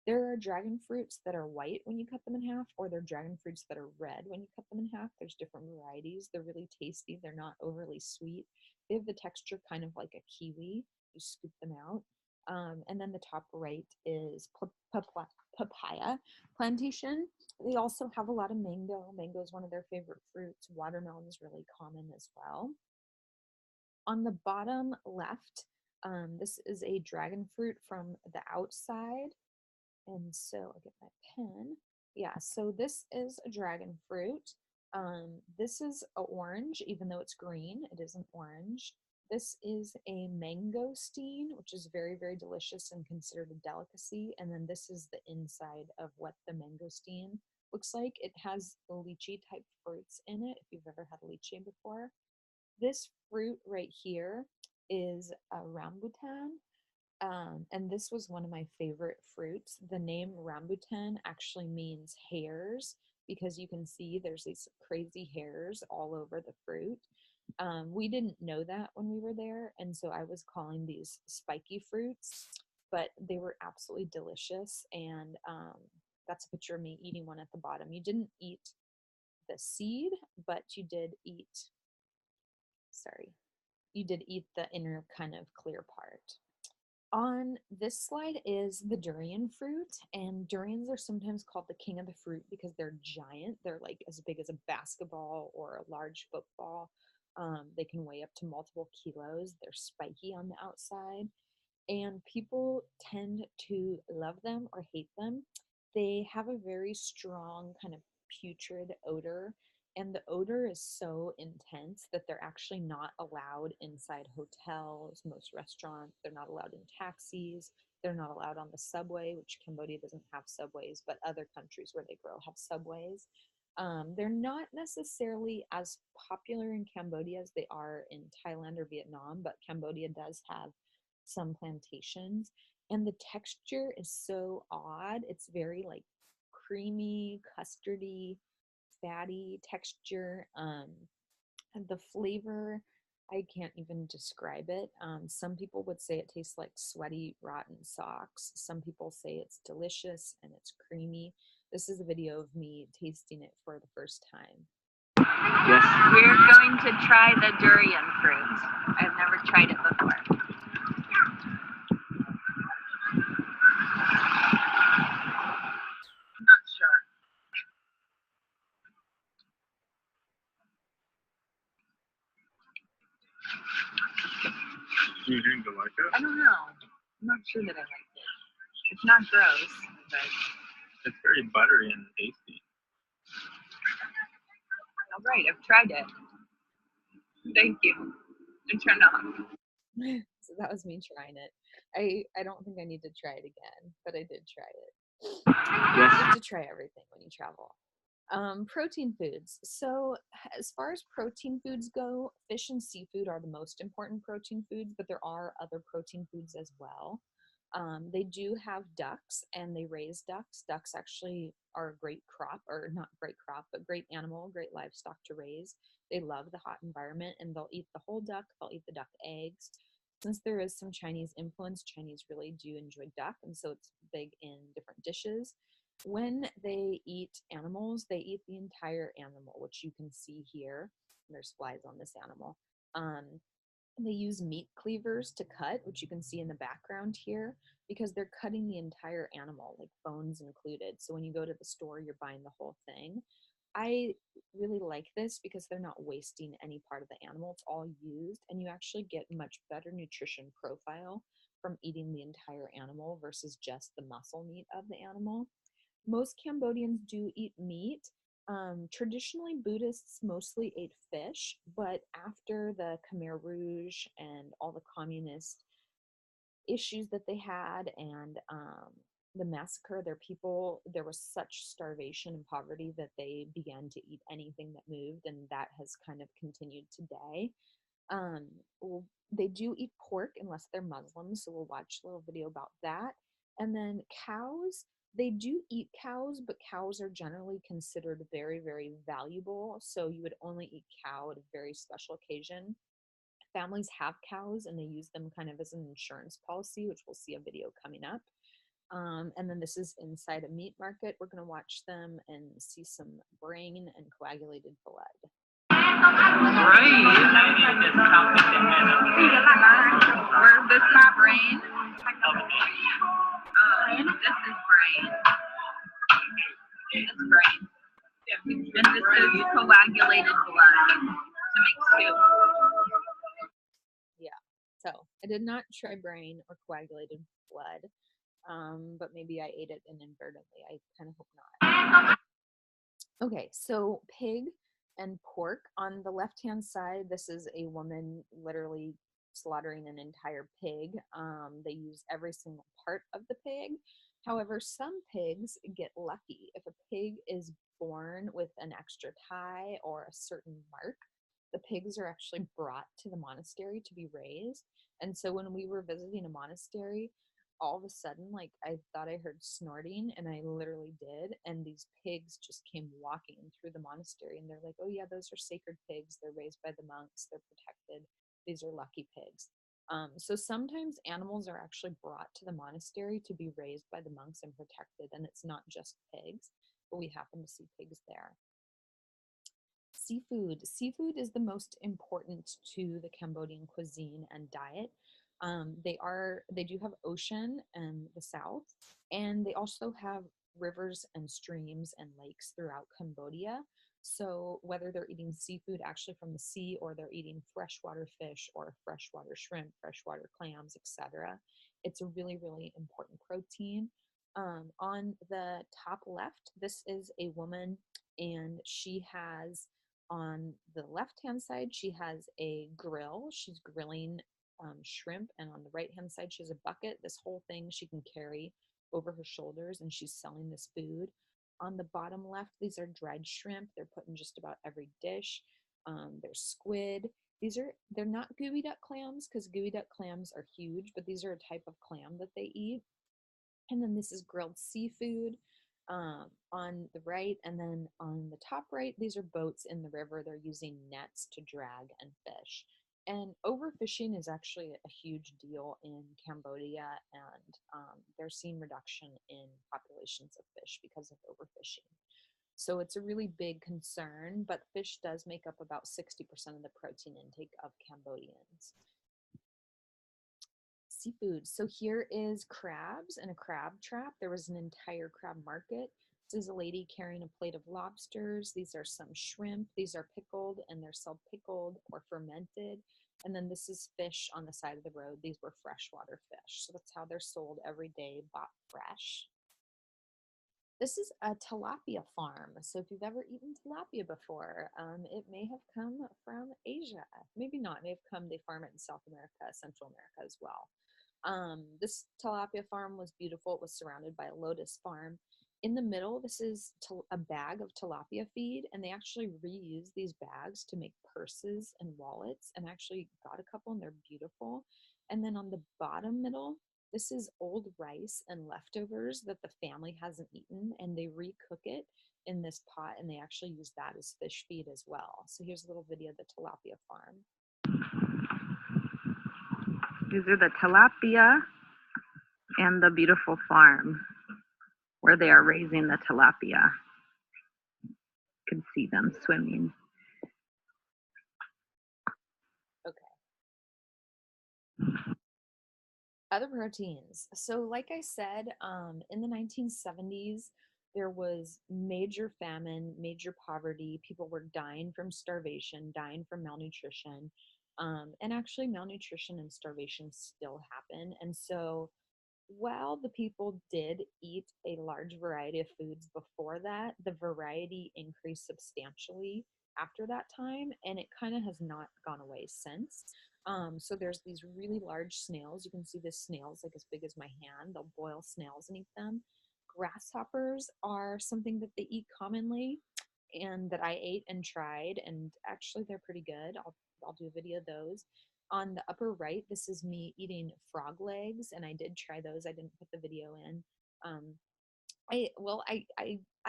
There are dragon fruits that are white when you cut them in half, or there are dragon fruits that are red when you cut them in half. There's different varieties. They're really tasty. They're not overly sweet. They have the texture kind of like a kiwi. You scoop them out. And then the top right is papaya plantation. They also have a lot of mango. Mango is one of their favorite fruits. Watermelon is really common as well. On the bottom left, this is a dragon fruit from the outside. And so I'll get my pen. Yeah, so this is a dragon fruit. This is an orange, even though it's green, it isn't orange. This is a mangosteen, which is very, very delicious and considered a delicacy. And then this is the inside of what the mangosteen looks like. It has lychee type fruits in it, if you've ever had a lychee before. This fruit right here is a rambutan. And this was one of my favorite fruits. The name rambutan actually means hairs because you can see there's these crazy hairs all over the fruit. We didn't know that when we were there, and so I was calling these spiky fruits, but they were absolutely delicious. And that's a picture of me eating one at the bottom. You didn't eat the seed, but you did eat, the inner kind of clear part. On this slide is the durian fruit, and durians are sometimes called the king of the fruit because they're giant. They're like as big as a basketball or a large football. They can weigh up to multiple kilos. They're spiky on the outside, and people tend to love them or hate them. They have a very strong kind of putrid odor, and the odor is so intense that they're actually not allowed inside hotels, most restaurants. They're not allowed in taxis. They're not allowed on the subway, which Cambodia doesn't have subways, but other countries where they grow have subways. They're not necessarily as popular in Cambodia as they are in Thailand or Vietnam, but Cambodia does have some plantations, and the texture is so odd. It's very like creamy, custardy, fatty texture. And the flavor, I can't even describe it. Some people would say it tastes like sweaty, rotten socks. Some people say it's delicious and it's creamy. This is a video of me tasting it for the first time. Yes. We're going to try the durian fruit. I've never tried it before. Not sure. Do you think you like it? I don't know. I'm sure that I like it. It's not gross, but it's very buttery and tasty. all right, I've tried it. Thank you. And turn off. So that was me trying it. I don't think I need to try it again, but I did try it. Yes. You have to try everything when you travel. Protein foods. So as far as protein foods go, fish and seafood are the most important protein foods, but there are other protein foods as well. They do have ducks and they raise ducks. Ducks actually are a great crop, or not great crop, but great animal, great livestock to raise. They love the hot environment and they'll eat the whole duck, they'll eat the duck eggs. Since there is some Chinese influence, Chinese really do enjoy duck, and so it's big in different dishes. When they eat animals, they eat the entire animal, which you can see here. There's flies on this animal. They use meat cleavers to cut, which you can see in the background here, because they're cutting the entire animal, like bones included. So when you go to the store, you're buying the whole thing. I really like this because they're not wasting any part of the animal. It's all used, and you actually get much better nutrition profile from eating the entire animal versus just the muscle meat of the animal. Most Cambodians do eat meat. Traditionally, Buddhists mostly ate fish, but after the Khmer Rouge and all the communist issues that they had and the massacre of their people, there was such starvation and poverty that they began to eat anything that moved, and that has kind of continued today. Um, they do eat pork unless they're Muslims, so we'll watch a little video about that. And then cows, they do eat cows, but cows are generally considered very, very valuable. So you would only eat cow at a very special occasion. Families have cows and they use them kind of as an insurance policy, which we'll see a video coming up. And then this is inside a meat market. We're going to watch them and see some brain and coagulated blood. Brain. Where this is brain. This is brain. This is brain. And this is coagulated blood to make soup. Yeah. So I did not try brain or coagulated blood, but maybe I ate it inadvertently. I kind of hope not. Okay, so pig and pork. On the left-hand side, this is a woman literally slaughtering an entire pig. They use every single part of the pig. However, some pigs get lucky. If a pig is born with an extra tie or a certain mark, the pigs are actually brought to the monastery to be raised. And so when we were visiting a monastery, all of a sudden, like, I thought I heard snorting, and I literally did. And these pigs just came walking through the monastery, and they're like, oh, yeah, those are sacred pigs. They're raised by the monks. They're protected. These are lucky pigs. So sometimes animals are actually brought to the monastery to be raised by the monks and protected, and it's not just pigs, but we happen to see pigs there. Seafood. Seafood is the most important to the Cambodian cuisine and diet. They do have ocean in the south, and they also have rivers and streams and lakes throughout Cambodia. So whether they're eating seafood actually from the sea, or they're eating freshwater fish or freshwater shrimp, freshwater clams, etc., it's a really, really important protein. On the top left, this is a woman, and she has, on the left hand side, she has a grill. She's grilling shrimp, and on the right hand side, she has a bucket. This whole thing she can carry over her shoulders, and she's selling this food. On the bottom left, these are dried shrimp. They're put in just about every dish. There's squid. They're not gooey duck clams, because gooey duck clams are huge, but these are a type of clam that they eat. And then this is grilled seafood on the right. And then on the top right, these are boats in the river. They're using nets to drag and fish. And overfishing is actually a huge deal in Cambodia, and they're seeing reduction in populations of fish because of overfishing. So it's a really big concern, but fish does make up about 60% of the protein intake of Cambodians. seafood. So here is crabs and a crab trap. There was an entire crab market. This is a lady carrying a plate of lobsters. These are some shrimp. These are pickled, and they're sold pickled or fermented. And then this is fish on the side of the road. These were freshwater fish. So that's how they're sold every day, bought fresh. This is a tilapia farm. So if you've ever eaten tilapia before, it may have come from Asia. Maybe not. It may have come, they farm it in South America, Central America as well. This tilapia farm was beautiful. It was surrounded by a lotus farm. In the middle, this is a bag of tilapia feed, and they actually reuse these bags to make purses and wallets, and I actually got a couple, and they're beautiful. And then on the bottom middle, this is old rice and leftovers that the family hasn't eaten, and they recook it in this pot, and they actually use that as fish feed as well. So here's a little video of the tilapia farm. These are the tilapia and the beautiful farm where they are raising the tilapia. You can see them swimming. Okay. Other proteins. So like I said, in the 1970s, there was major famine, major poverty. People were dying from starvation, dying from malnutrition. And actually, malnutrition and starvation still happen. And so, while the people did eat a large variety of foods before that, the variety increased substantially after that time, and it kind of has not gone away since. So there's these really large snails. You can see this snails like as big as my hand. They'll boil snails and eat them. Grasshoppers are something that they eat commonly and that I ate and tried, and actually they're pretty good. I'll do a video of those. On the upper right, this is me eating frog legs, and I did try those. I didn't put the video in. Um, I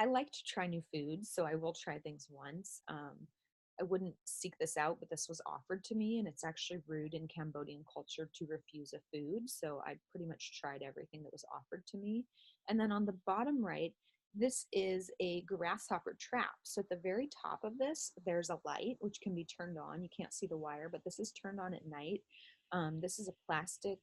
like to try new foods, so I will try things once. I wouldn't seek this out, but this was offered to me, and it's actually rude in Cambodian culture to refuse a food. So I pretty much tried everything that was offered to me. And then on the bottom right, this is a grasshopper trap. So at the very top of this, there's a light which can be turned on. You can't see the wire, but this is turned on at night. This is a plastic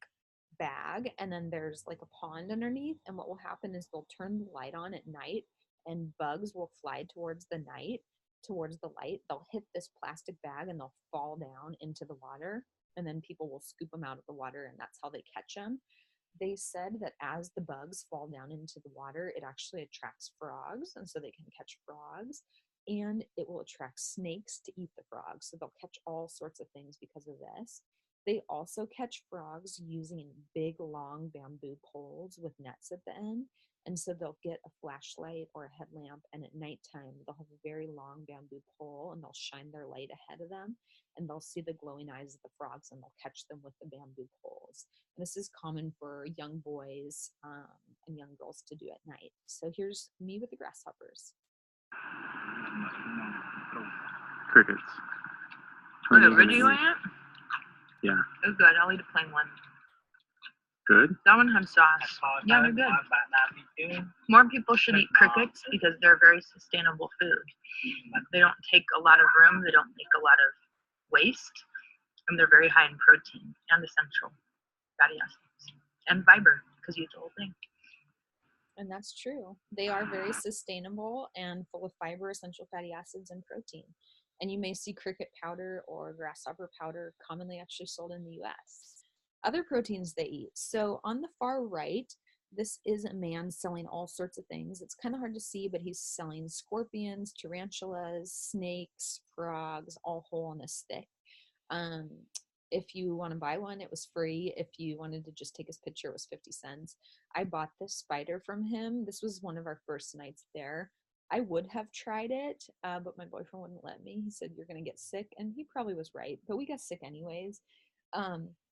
bag, and then there's like a pond underneath, and what will happen is they'll turn the light on at night, and bugs will fly towards the light. They'll hit this plastic bag and they'll fall down into the water, and then people will scoop them out of the water, and that's how they catch them. They said that as the bugs fall down into the water, it actually attracts frogs, and so they can catch frogs, and it will attract snakes to eat the frogs. So they'll catch all sorts of things because of this. They also catch frogs using big, long bamboo poles with nets at the end. And so they'll get a flashlight or a headlamp, and at nighttime, they'll have a very long bamboo pole, and they'll shine their light ahead of them, and they'll see the glowing eyes of the frogs, and they'll catch them with the bamboo poles. And this is common for young boys and young girls to do at night. So here's me with the grasshoppers. Crickets. Okay, we're doing it? Yeah. It was good. I'll eat a plain one. Good? That one had sauce. Yeah, they're good. More people should eat crickets because they're a very sustainable food. They don't take a lot of room, they don't make a lot of waste, and they're very high in protein and essential fatty acids and fiber because you eat the whole thing. And that's true. They are very sustainable and full of fiber, essential fatty acids, and protein. And you may see cricket powder or grasshopper powder commonly actually sold in the US. Other proteins they eat. So on the far right, this is a man selling all sorts of things. It's kind of hard to see, but he's selling scorpions, tarantulas, snakes, frogs, all whole on a stick. If you want to buy one, it was free. If you wanted to just take his picture, it was 50 cents. I bought this spider from him. This was one of our first nights there. I would have tried it, but my boyfriend wouldn't let me. He said, "You're going to get sick." And he probably was right, but we got sick anyways.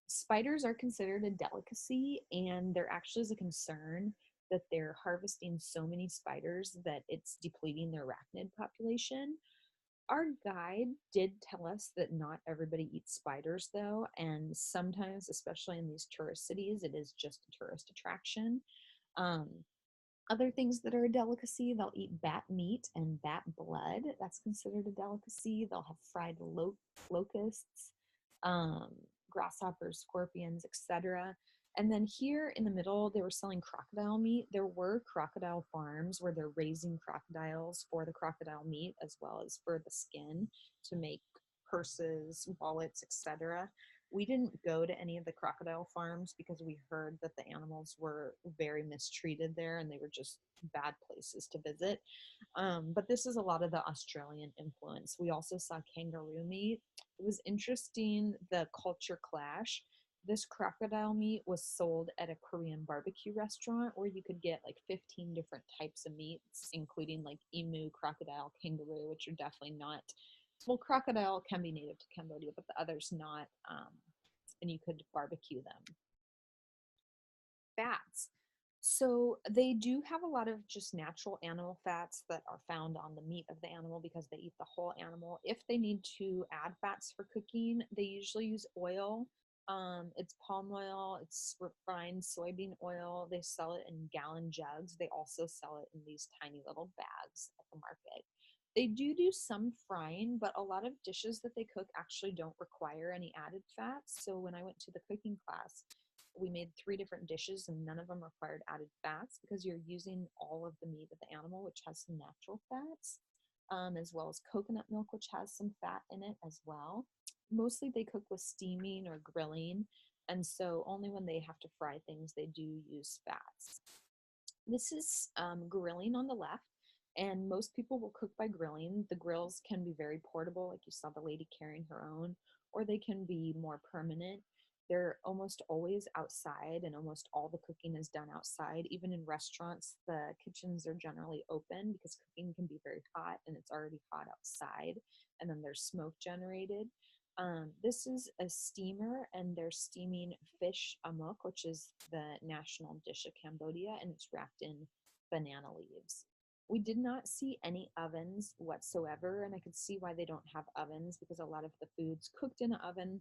Spiders are considered a delicacy, and there actually is a concern that they're harvesting so many spiders that it's depleting their arachnid population. Our guide did tell us that not everybody eats spiders, though, and sometimes, especially in these tourist cities, it is just a tourist attraction. Other things that are a delicacy, they'll eat bat meat and bat blood. That's considered a delicacy. They'll have fried locusts, grasshoppers, scorpions, etc. And then here in the middle, they were selling crocodile meat. There were crocodile farms where they're raising crocodiles for the crocodile meat as well as for the skin to make purses, wallets, etc. We didn't go to any of the crocodile farms because we heard that the animals were very mistreated there and they were just bad places to visit. But this is a lot of the Australian influence. We also saw kangaroo meat. It was interesting, the culture clash. This crocodile meat was sold at a Korean barbecue restaurant where you could get like 15 different types of meats, including like emu, crocodile, kangaroo, which are definitely not, well, crocodile can be native to Cambodia, but the others not, and you could barbecue them. Fats. So they do have a lot of just natural animal fats that are found on the meat of the animal because they eat the whole animal. If they need to add fats for cooking, they usually use oil. It's palm oil, it's refined soybean oil. They sell it in gallon jugs. They also sell it in these tiny little bags at the market. They do some frying, but a lot of dishes that they cook actually don't require any added fats. So when I went to the cooking class, we made 3 different dishes and none of them required added fats because you're using all of the meat of the animal, which has some natural fats, as well as coconut milk, which has some fat in it as well. Mostly they cook with steaming or grilling, and so only when they have to fry things they do use fats. This is grilling on the left, and most people will cook by grilling. The grills can be very portable, like you saw the lady carrying her own, or they can be more permanent. They're almost always outside, and almost all the cooking is done outside. Even in restaurants, the kitchens are generally open because cooking can be very hot, and it's already hot outside, and then there's smoke generated. This is a steamer, and they're steaming fish amok, which is the national dish of Cambodia, and it's wrapped in banana leaves. We did not see any ovens whatsoever, and I could see why they don't have ovens because a lot of the foods cooked in an oven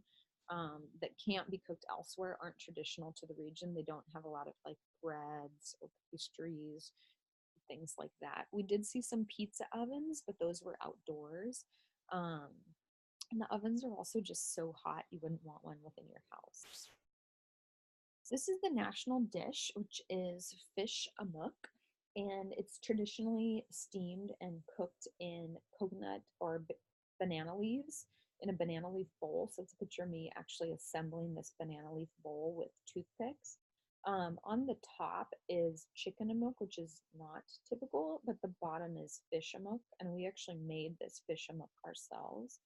that can't be cooked elsewhere aren't traditional to the region. They don't have a lot of like breads or pastries, things like that. We did see some pizza ovens, but those were outdoors. And the ovens are also just so hot, you wouldn't want one within your house. This is the national dish, which is fish amok, and it's traditionally steamed and cooked in coconut or banana leaves in a banana leaf bowl. So it's a picture of me actually assembling this banana leaf bowl with toothpicks. On the top is chicken amok, which is not typical, but the bottom is fish amok, and we actually made this fish amok ourselves.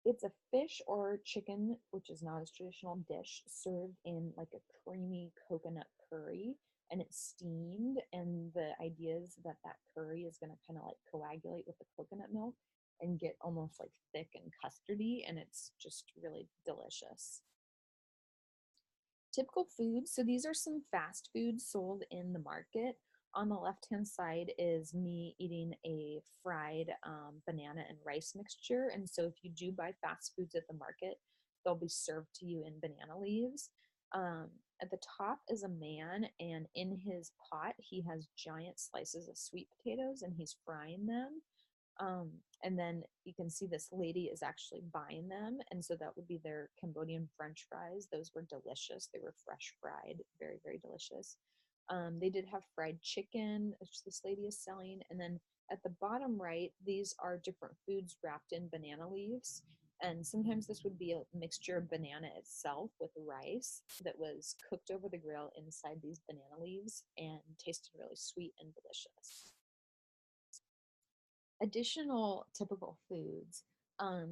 It's a fish or chicken, which is not a traditional dish, served in like a creamy coconut curry, and it's steamed. And the idea is that that curry is going to kind of like coagulate with the coconut milk and get almost like thick and custardy, and it's just really delicious. Typical foods. So these are some fast foods sold in the market. On the left-hand side is me eating a fried banana and rice mixture. And so if you do buy fast foods at the market, they'll be served to you in banana leaves. At the top is a man, and in his pot, he has giant slices of sweet potatoes, and he's frying them. And then you can see this lady is actually buying them, and so that would be their Cambodian French fries. Those were delicious. They were fresh fried, very, very delicious. They did have fried chicken, which this lady is selling. And then at the bottom right, these are different foods wrapped in banana leaves. And sometimes this would be a mixture of banana itself with rice that was cooked over the grill inside these banana leaves and tasted really sweet and delicious. Additional typical foods.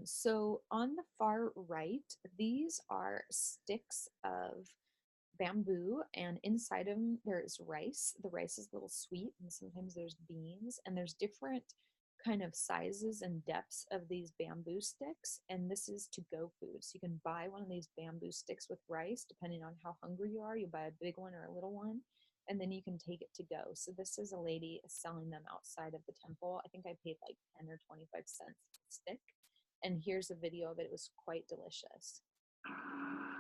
So on the far right, these are sticks of bamboo, and inside them there is rice. The rice is a little sweet, and sometimes there's beans, and there's different kind of sizes and depths of these bamboo sticks, and this is to-go food. So you can buy one of these bamboo sticks with rice depending on how hungry you are. You buy a big one or a little one, and then you can take it to go. So this is a lady selling them outside of the temple. I think I paid like 10 or 25 cents a stick, and here's a video of it. It was quite delicious.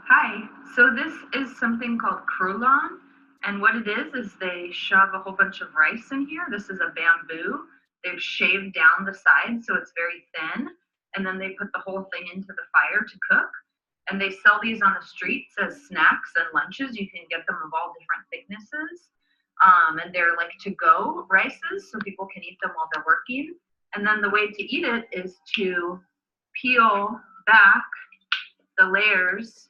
Hi, so this is something called croulan, and what it is they shove a whole bunch of rice in here. This is a bamboo. They've shaved down the sides so it's very thin, and then they put the whole thing into the fire to cook. And they sell these on the streets as snacks and lunches. You can get them of all different thicknesses. And they're like to-go rices, so people can eat them while they're working. And then the way to eat it is to peel back the layers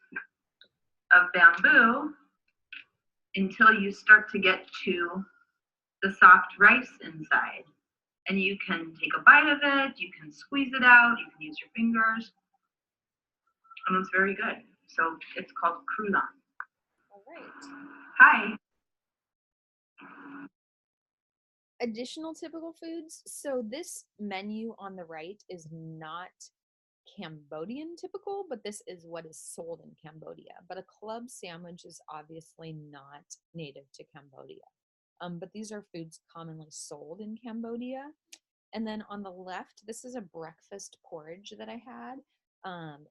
of bamboo until you start to get to the soft rice inside. And you can take a bite of it, you can squeeze it out, you can use your fingers, and it's very good. So it's called crouton. All right. Hi. Additional typical foods. So this menu on the right is not Cambodian typical, but this is what is sold in Cambodia. But a club sandwich is obviously not native to Cambodia. But these are foods commonly sold in Cambodia. And then on the left, this is a breakfast porridge that I had.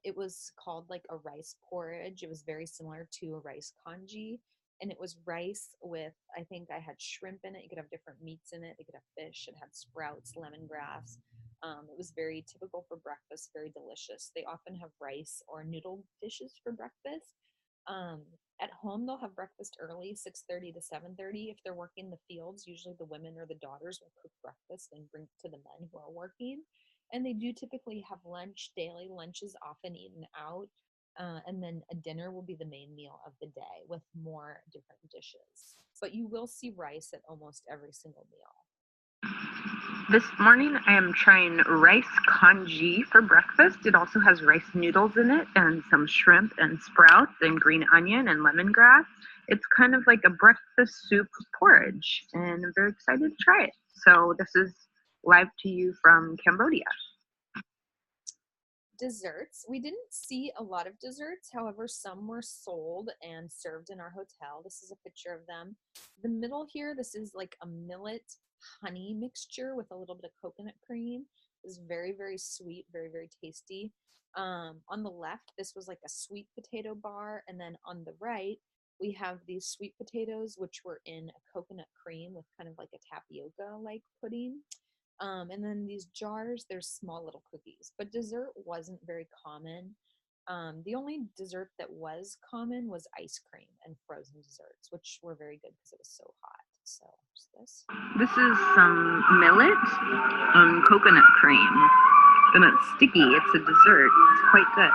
It was called like a rice porridge. It was very similar to a rice congee. And it was rice with, I think I had shrimp in it. You could have different meats in it. You could have fish. It had sprouts, lemongrass. It was very typical for breakfast, very delicious. They often have rice or noodle dishes for breakfast. At home, they'll have breakfast early, 6:30 to 7:30. If they're working the fields, usually the women or the daughters will cook breakfast and bring it to the men who are working. And they do typically have lunch. Daily lunch is often eaten out. And then a dinner will be the main meal of the day with more different dishes. But you will see rice at almost every single meal. This morning I am trying rice congee for breakfast. It also has rice noodles in it and some shrimp and sprouts and green onion and lemongrass. It's kind of like a breakfast soup porridge, and I'm very excited to try it. So this is live to you from Cambodia. Desserts. We didn't see a lot of desserts. However, some were sold and served in our hotel. This is a picture of them. The middle here, this is like a millet honey mixture with a little bit of coconut cream. It's very, very sweet, very, very tasty. On the left, this was like a sweet potato bar. And then on the right, we have these sweet potatoes, which were in a coconut cream with kind of like a tapioca-like pudding. And then these jars, there's small little cookies, but dessert wasn't very common. The only dessert that was common was ice cream and frozen desserts, which were very good because it was so hot. So this. This is some millet and coconut cream, and it's sticky. It's a dessert. It's quite good.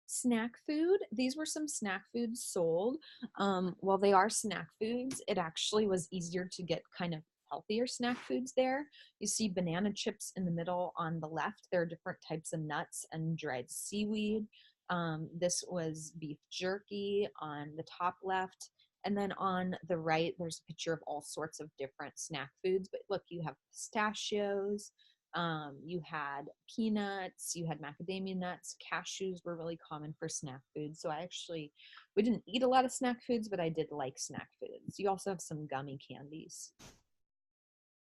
Snack food. These were some snack foods sold. While they are snack foods, it actually was easier to get kind of healthier snack foods there. You see banana chips in the middle on the left. There are different types of nuts and dried seaweed. This was beef jerky on the top left. And then on the right, there's a picture of all sorts of different snack foods. But look, you have pistachios. You had peanuts, you had macadamia nuts, cashews were really common for snack foods. So we didn't eat a lot of snack foods, but I did like snack foods. You also have some gummy candies.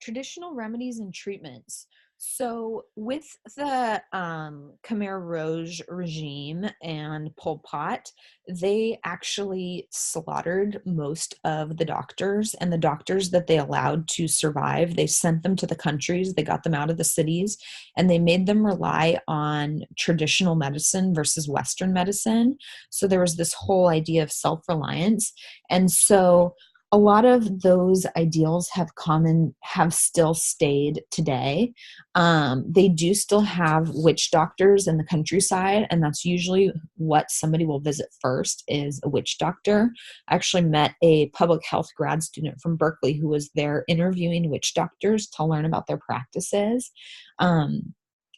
Traditional remedies and treatments. So with the Khmer Rouge regime and Pol Pot, they actually slaughtered most of the doctors, and the doctors that they allowed to survive, they sent them to the countries, they got them out of the cities, and they made them rely on traditional medicine versus Western medicine. So there was this whole idea of self-reliance. And so a lot of those ideals have still stayed today. They do still have witch doctors in the countryside, and that's usually what somebody will visit first is a witch doctor. I actually met a public health grad student from Berkeley who was there interviewing witch doctors to learn about their practices.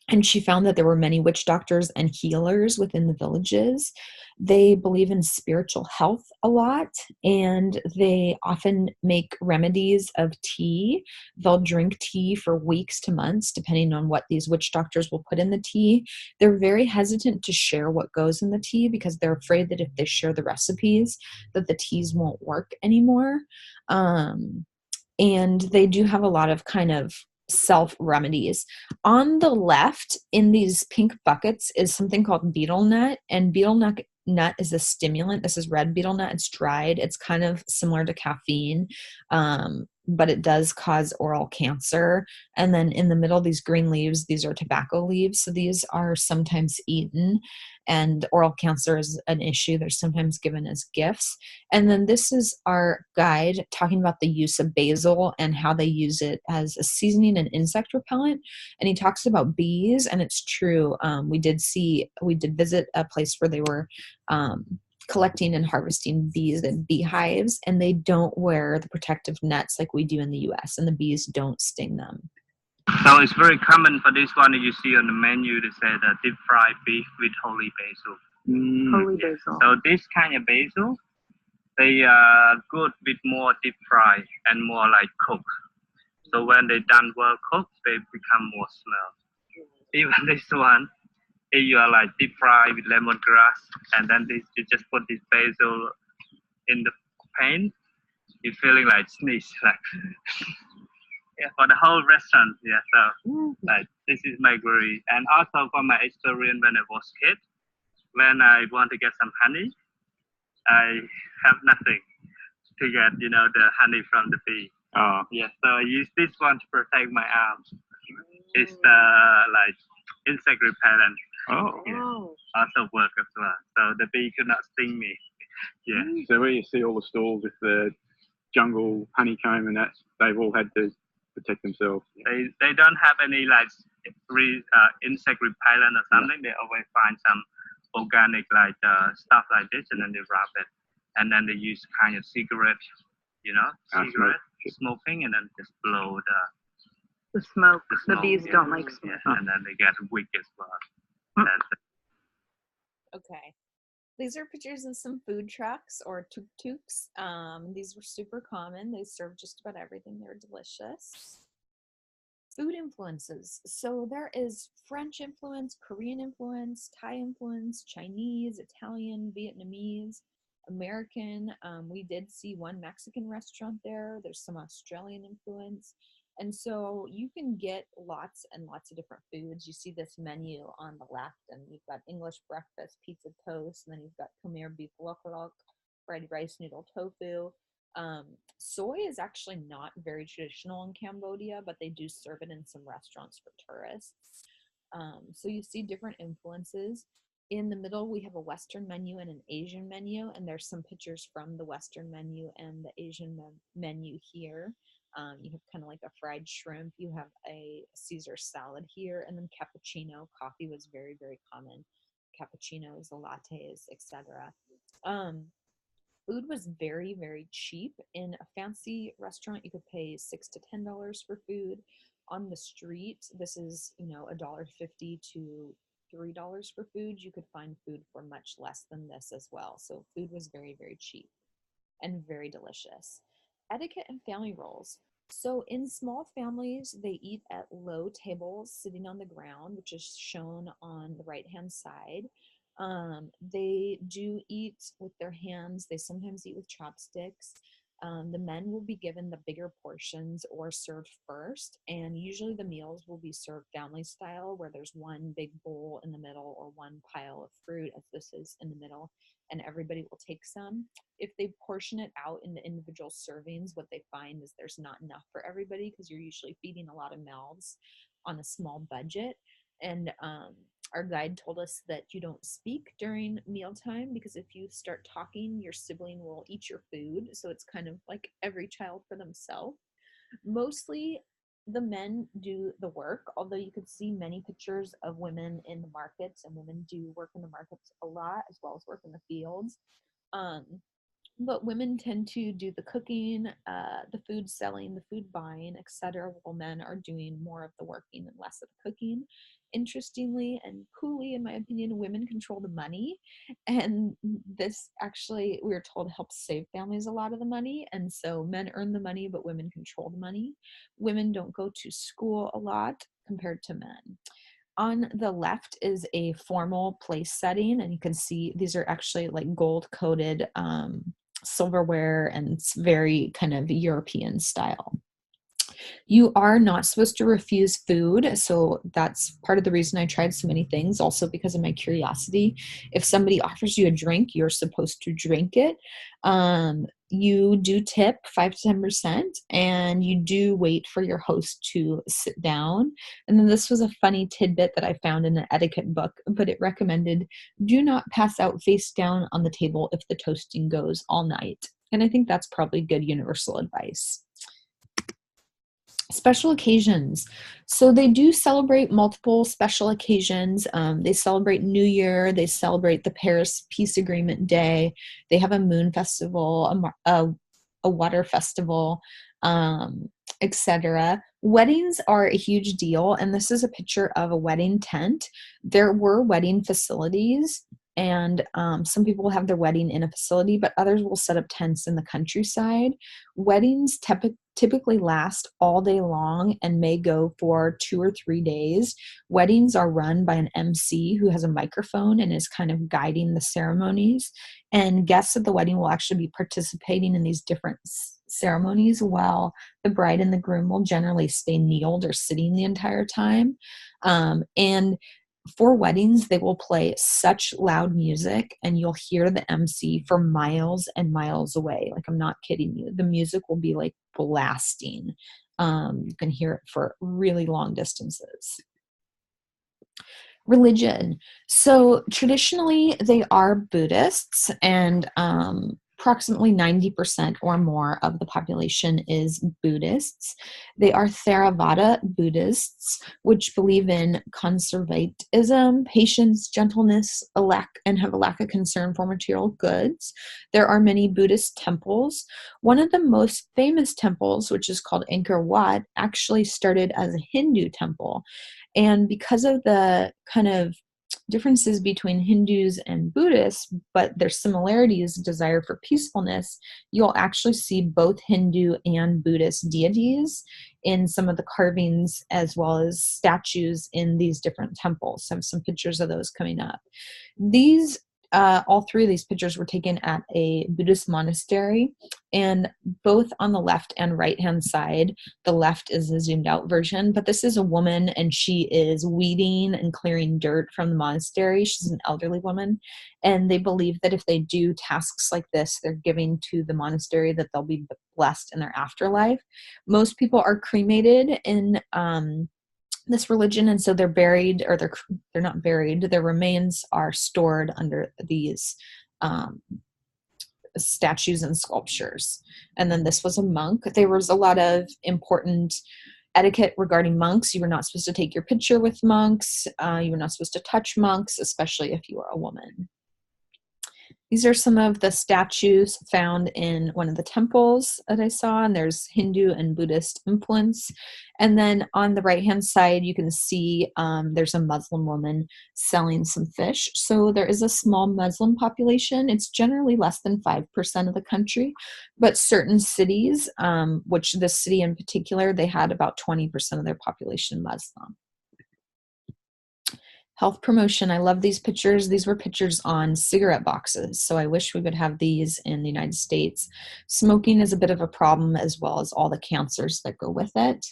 And she found that there were many witch doctors and healers within the villages. They believe in spiritual health a lot, and they often make remedies of tea. They'll drink tea for weeks to months, depending on what these witch doctors will put in the tea. They're very hesitant to share what goes in the tea because they're afraid that if they share the recipes, that the teas won't work anymore. And they do have a lot of kind of self remedies. On the left in these pink buckets is something called betel nut, and betel nut is a stimulant. This is red betel nut. It's dried. It's kind of similar to caffeine. but it does cause oral cancer. And then in the middle, these green leaves, these are tobacco leaves. So these are sometimes eaten, and oral cancer is an issue. They're sometimes given as gifts. And then this is our guide talking about the use of basil and how they use it as a seasoning and insect repellent. And he talks about bees, and it's true. We did visit a place where they were collecting and harvesting bees in beehives, and they don't wear the protective nets like we do in the US, and the bees don't sting them. So it's very common for this one that you see on the menu to say that deep fried beef with holy basil. Holy basil. So this kind of basil, they are good with more deep fry and more like cooked. So when they done well cooked, they become more smell. Even this one, if you are like deep fry with lemongrass, and then you just put this basil in the pan, you're feeling like sneeze, like yeah, for the whole restaurant. Yeah, so like this is my worry. And also for my experience when I was kid, when I want to get some honey, I have nothing to get, the honey from the bee. Oh. Yeah, so I use this one to protect my arms. It's the like insect repellent. Oh. Yeah. Also work as well. So the bee could not sting me. Yeah. So where you see all the stalls with the jungle honeycomb and that, they've all had to protect themselves. They don't have any like insect repellent or something. They always find some organic like stuff like this, and then they wrap it, and then they use kind of cigarette, smoking, and then just blow the smoke. The bees don't like smoke. Yeah, and then they get weak as well. Okay. These are pictures of some food trucks or tuk-tuks. These were super common. They served just about everything. They were delicious. Food influences. So there is French influence, Korean influence, Thai influence, Chinese, Italian, Vietnamese, American. We did see one Mexican restaurant there. There's some Australian influence. And so you can get lots and lots of different foods. You see this menu on the left, and you've got English breakfast, pizza toast, and then you've got Khmer beef lok lok, fried rice noodle tofu. Soy is actually not very traditional in Cambodia, but they do serve it in some restaurants for tourists. So you see different influences. In the middle, we have a Western menu and an Asian menu, and there's some pictures from the Western menu and the Asian menu here. You have kind of like a fried shrimp. You have a Caesar salad here, and then cappuccino. Coffee was very, very common. Cappuccinos, the lattes, etc. Food was very, very cheap. In a fancy restaurant, you could pay $6 to $10 for food. On the street, this is $1.50 to $3 for food. You could find food for much less than this as well. So food was very, very cheap and very delicious. Etiquette and family roles. So in small families, they eat at low tables sitting on the ground, which is shown on the right-hand side. They do eat with their hands. They sometimes eat with chopsticks. The men will be given the bigger portions or served first, and usually the meals will be served family style, where there's one big bowl in the middle or one pile of fruit, as this is in the middle, and everybody will take some. If they portion it out into individual servings, what they find is there's not enough for everybody, because you're usually feeding a lot of mouths on a small budget. And our guide told us that you don't speak during mealtime, because if you start talking, your sibling will eat your food. So it's kind of like every child for themselves. Mostly the men do the work, although you could see many pictures of women in the markets, and women do work in the markets a lot, as well as work in the fields. But women tend to do the cooking, the food selling, the food buying, etc., while men are doing more of the working and less of the cooking. Interestingly and coolly, in my opinion, women control the money, and this actually, we were told, helps save families a lot of the money. And so men earn the money, but women control the money. Women don't go to school a lot compared to men. On the left is a formal place setting, and you can see these are actually like gold coated silverware, and it's very kind of European style. You are not supposed to refuse food, so that's part of the reason I tried so many things, also because of my curiosity. If somebody offers you a drink, you're supposed to drink it. You do tip 5 to 10%, and you do wait for your host to sit down. And then this was a funny tidbit that I found in an etiquette book, but it recommended do not pass out face down on the table if the toasting goes all night. And I think that's probably good universal advice. Special occasions. So they do celebrate multiple special occasions. They celebrate New Year. They celebrate the Paris Peace Agreement Day. They have a moon festival, a water festival, etc. Weddings are a huge deal, and this is a picture of a wedding tent. There were wedding facilities, and some people will have their wedding in a facility, but others will set up tents in the countryside. Weddings typically last all day long and may go for 2 or 3 days. Weddings are run by an MC who has a microphone and is kind of guiding the ceremonies. And guests at the wedding will actually be participating in these different ceremonies, while the bride and the groom will generally stay kneeled or sitting the entire time. And for weddings, they will play such loud music, and you'll hear the MC for miles and miles away. Like, I'm not kidding you. The music will be like blasting. You can hear it for really long distances. Religion. So traditionally, they are Buddhists, and approximately 90% or more of the population is Buddhists. They are Theravada Buddhists, which believe in conservatism, patience, gentleness, and have a lack of concern for material goods. There are many Buddhist temples. One of the most famous temples, which is called Angkor Wat, actually started as a Hindu temple. And because of the kind of differences between Hindus and Buddhists, but their similarities, desire for peacefulness, you'll actually see both Hindu and Buddhist deities in some of the carvings as well as statues in these different temples. So I have some pictures of those coming up. These all three of these pictures were taken at a Buddhist monastery, and both on the left and right hand side. The left is a zoomed out version, but this is a woman, and she is weeding and clearing dirt from the monastery. She's an elderly woman, and they believe that if they do tasks like this, they're giving to the monastery, that they'll be blessed in their afterlife. Most people are cremated in this religion, and so they're buried, or they're not buried, their remains are stored under these statues and sculptures. And then this was a monk. There was a lot of important etiquette regarding monks. You were not supposed to take your picture with monks. You were not supposed to touch monks, especially if you were a woman. These are some of the statues found in one of the temples that I saw, and there's Hindu and Buddhist influence. And then on the right-hand side, you can see there's a Muslim woman selling some fish. So there is a small Muslim population. It's generally less than 5% of the country, but certain cities, which this city in particular, they had about 20% of their population Muslim. Health promotion. I love these pictures. These were pictures on cigarette boxes, so I wish we would have these in the United States. Smoking is a bit of a problem, as well as all the cancers that go with it.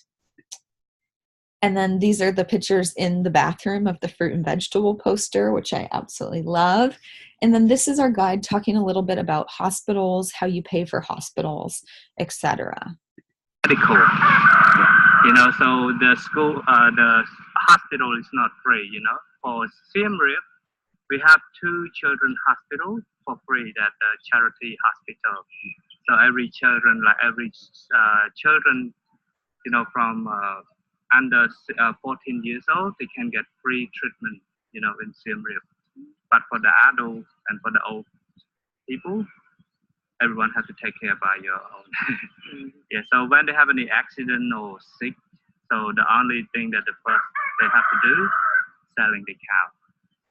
And then these are the pictures in the bathroom of the fruit and vegetable poster, which I absolutely love. And then this is our guide talking a little bit about hospitals, how you pay for hospitals, etc. Medical. So the hospital is not free, For Siem Reap, we have 2 children hospitals for free at the charity hospital. So every children, from under 14 years old, they can get free treatment, in Siem Reap. But for the adults and for the old people, everyone has to take care by your own. Yeah, so when they have any accident or sick, so the only thing that they have to do, selling the cow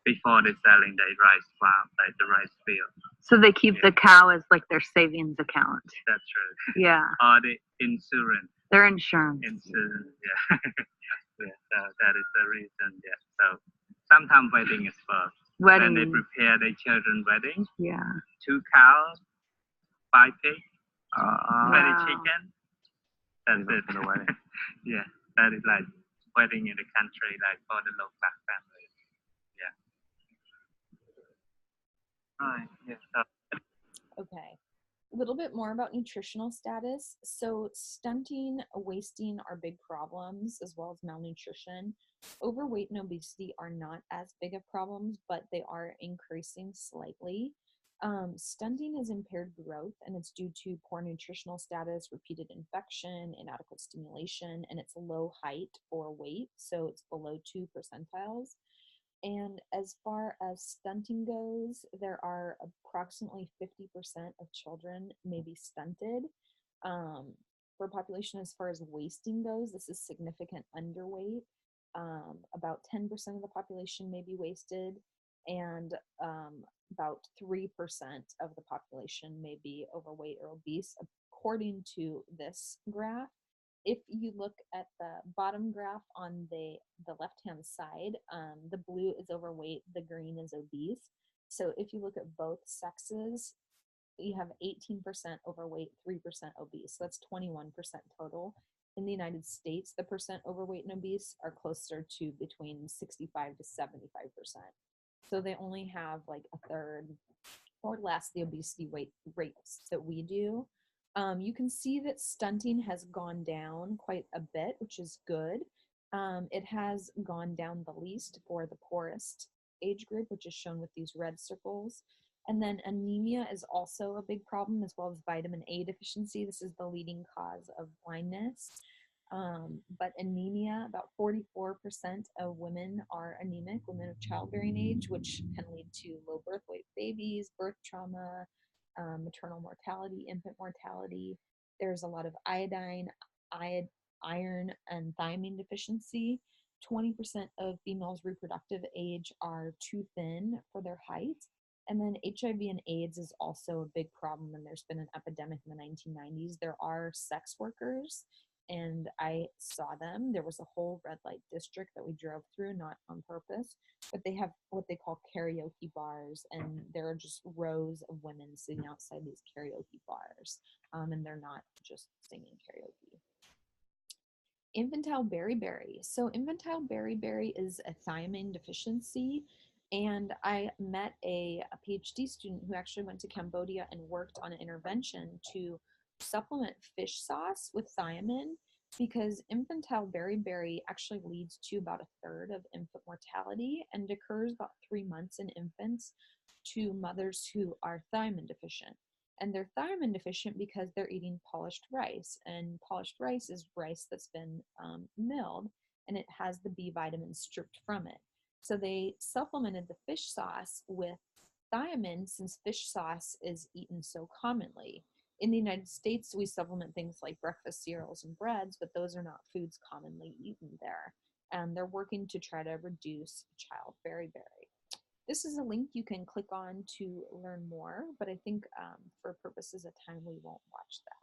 before they selling the rice farm, like the rice field. So they keep the cow as like their savings account. That's true. Yeah. Or the insurance. Their insurance. Insurance, yeah. Yeah, so that is the reason, yeah. So sometimes wedding is first. Wedding. When they prepare their children's wedding. Yeah. 2 cows, 5 pigs, 20 wow. chicken. That's it for the wedding. Yeah, that is like wedding in the country, like for the local family. Yeah. Right. Yeah. Okay. A little bit more about nutritional status. So stunting, wasting are big problems, as well as malnutrition. Overweight and obesity are not as big of problems, but they are increasing slightly. Stunting is impaired growth, and it's due to poor nutritional status, repeated infection, inadequate stimulation, and it's low height or weight, so it's below 2 percentiles. And as far as stunting goes, there are approximately 50% of children may be stunted. Um, for population, as far as wasting goes, this is significant underweight. About 10% of the population may be wasted, and about 3% of the population may be overweight or obese, according to this graph. If you look at the bottom graph on the left-hand side, the blue is overweight, the green is obese. So if you look at both sexes, you have 18% overweight, 3% obese. So that's 21% total. In the United States, the percent overweight and obese are closer to between 65 to 75%. So they only have like a third or less the obesity rates that we do. You can see that stunting has gone down quite a bit, which is good. It has gone down the least for the poorest age group, which is shown with these red circles. And then anemia is also a big problem, as well as vitamin A deficiency. This is the leading cause of blindness. But anemia, about 44% of women are anemic, women of childbearing age, which can lead to low birth weight babies, birth trauma, maternal mortality, infant mortality. There's a lot of iodine, iron, and thiamine deficiency. 20% of females reproductive age are too thin for their height. And then HIV and AIDS is also a big problem, and there's been an epidemic in the 1990s. There are sex workers, and I saw them. There was a whole red light district that we drove through, not on purpose, but they have what they call karaoke bars, and there are just rows of women sitting outside these karaoke bars, and they're not just singing karaoke. Infantile beriberi. So infantile beriberi is a thiamine deficiency, and I met a PhD student who actually went to Cambodia and worked on an intervention to supplement fish sauce with thiamine, because infantile beriberi actually leads to about a third of infant mortality and occurs about 3 months in infants to mothers who are thiamine deficient. And they're thiamine deficient because they're eating polished rice, and polished rice is rice that's been milled, and it has the B vitamins stripped from it. So they supplemented the fish sauce with thiamine, since fish sauce is eaten so commonly. In the United States, we supplement things like breakfast cereals and breads, but those are not foods commonly eaten there. And they're working to try to reduce child beriberi. This is a link you can click on to learn more, but I think for purposes of time, we won't watch that.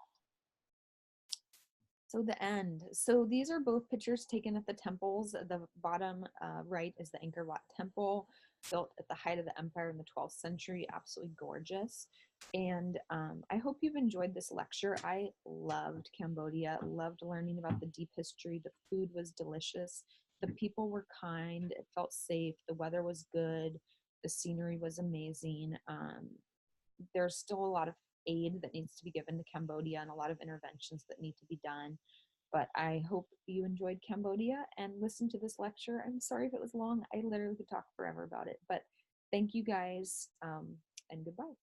So the end. So these are both pictures taken at the temples. The bottom right is the Angkor Wat Temple, built at the height of the empire in the 12th century. Absolutely gorgeous. And I hope you've enjoyed this lecture. I loved Cambodia, loved learning about the deep history. The food was delicious. The people were kind. It felt safe. The weather was good. The scenery was amazing. There's still a lot of aid that needs to be given to Cambodia and a lot of interventions that need to be done. But I hope you enjoyed Cambodia and listened to this lecture. I'm sorry if it was long. I literally could talk forever about it. But thank you guys, and goodbye.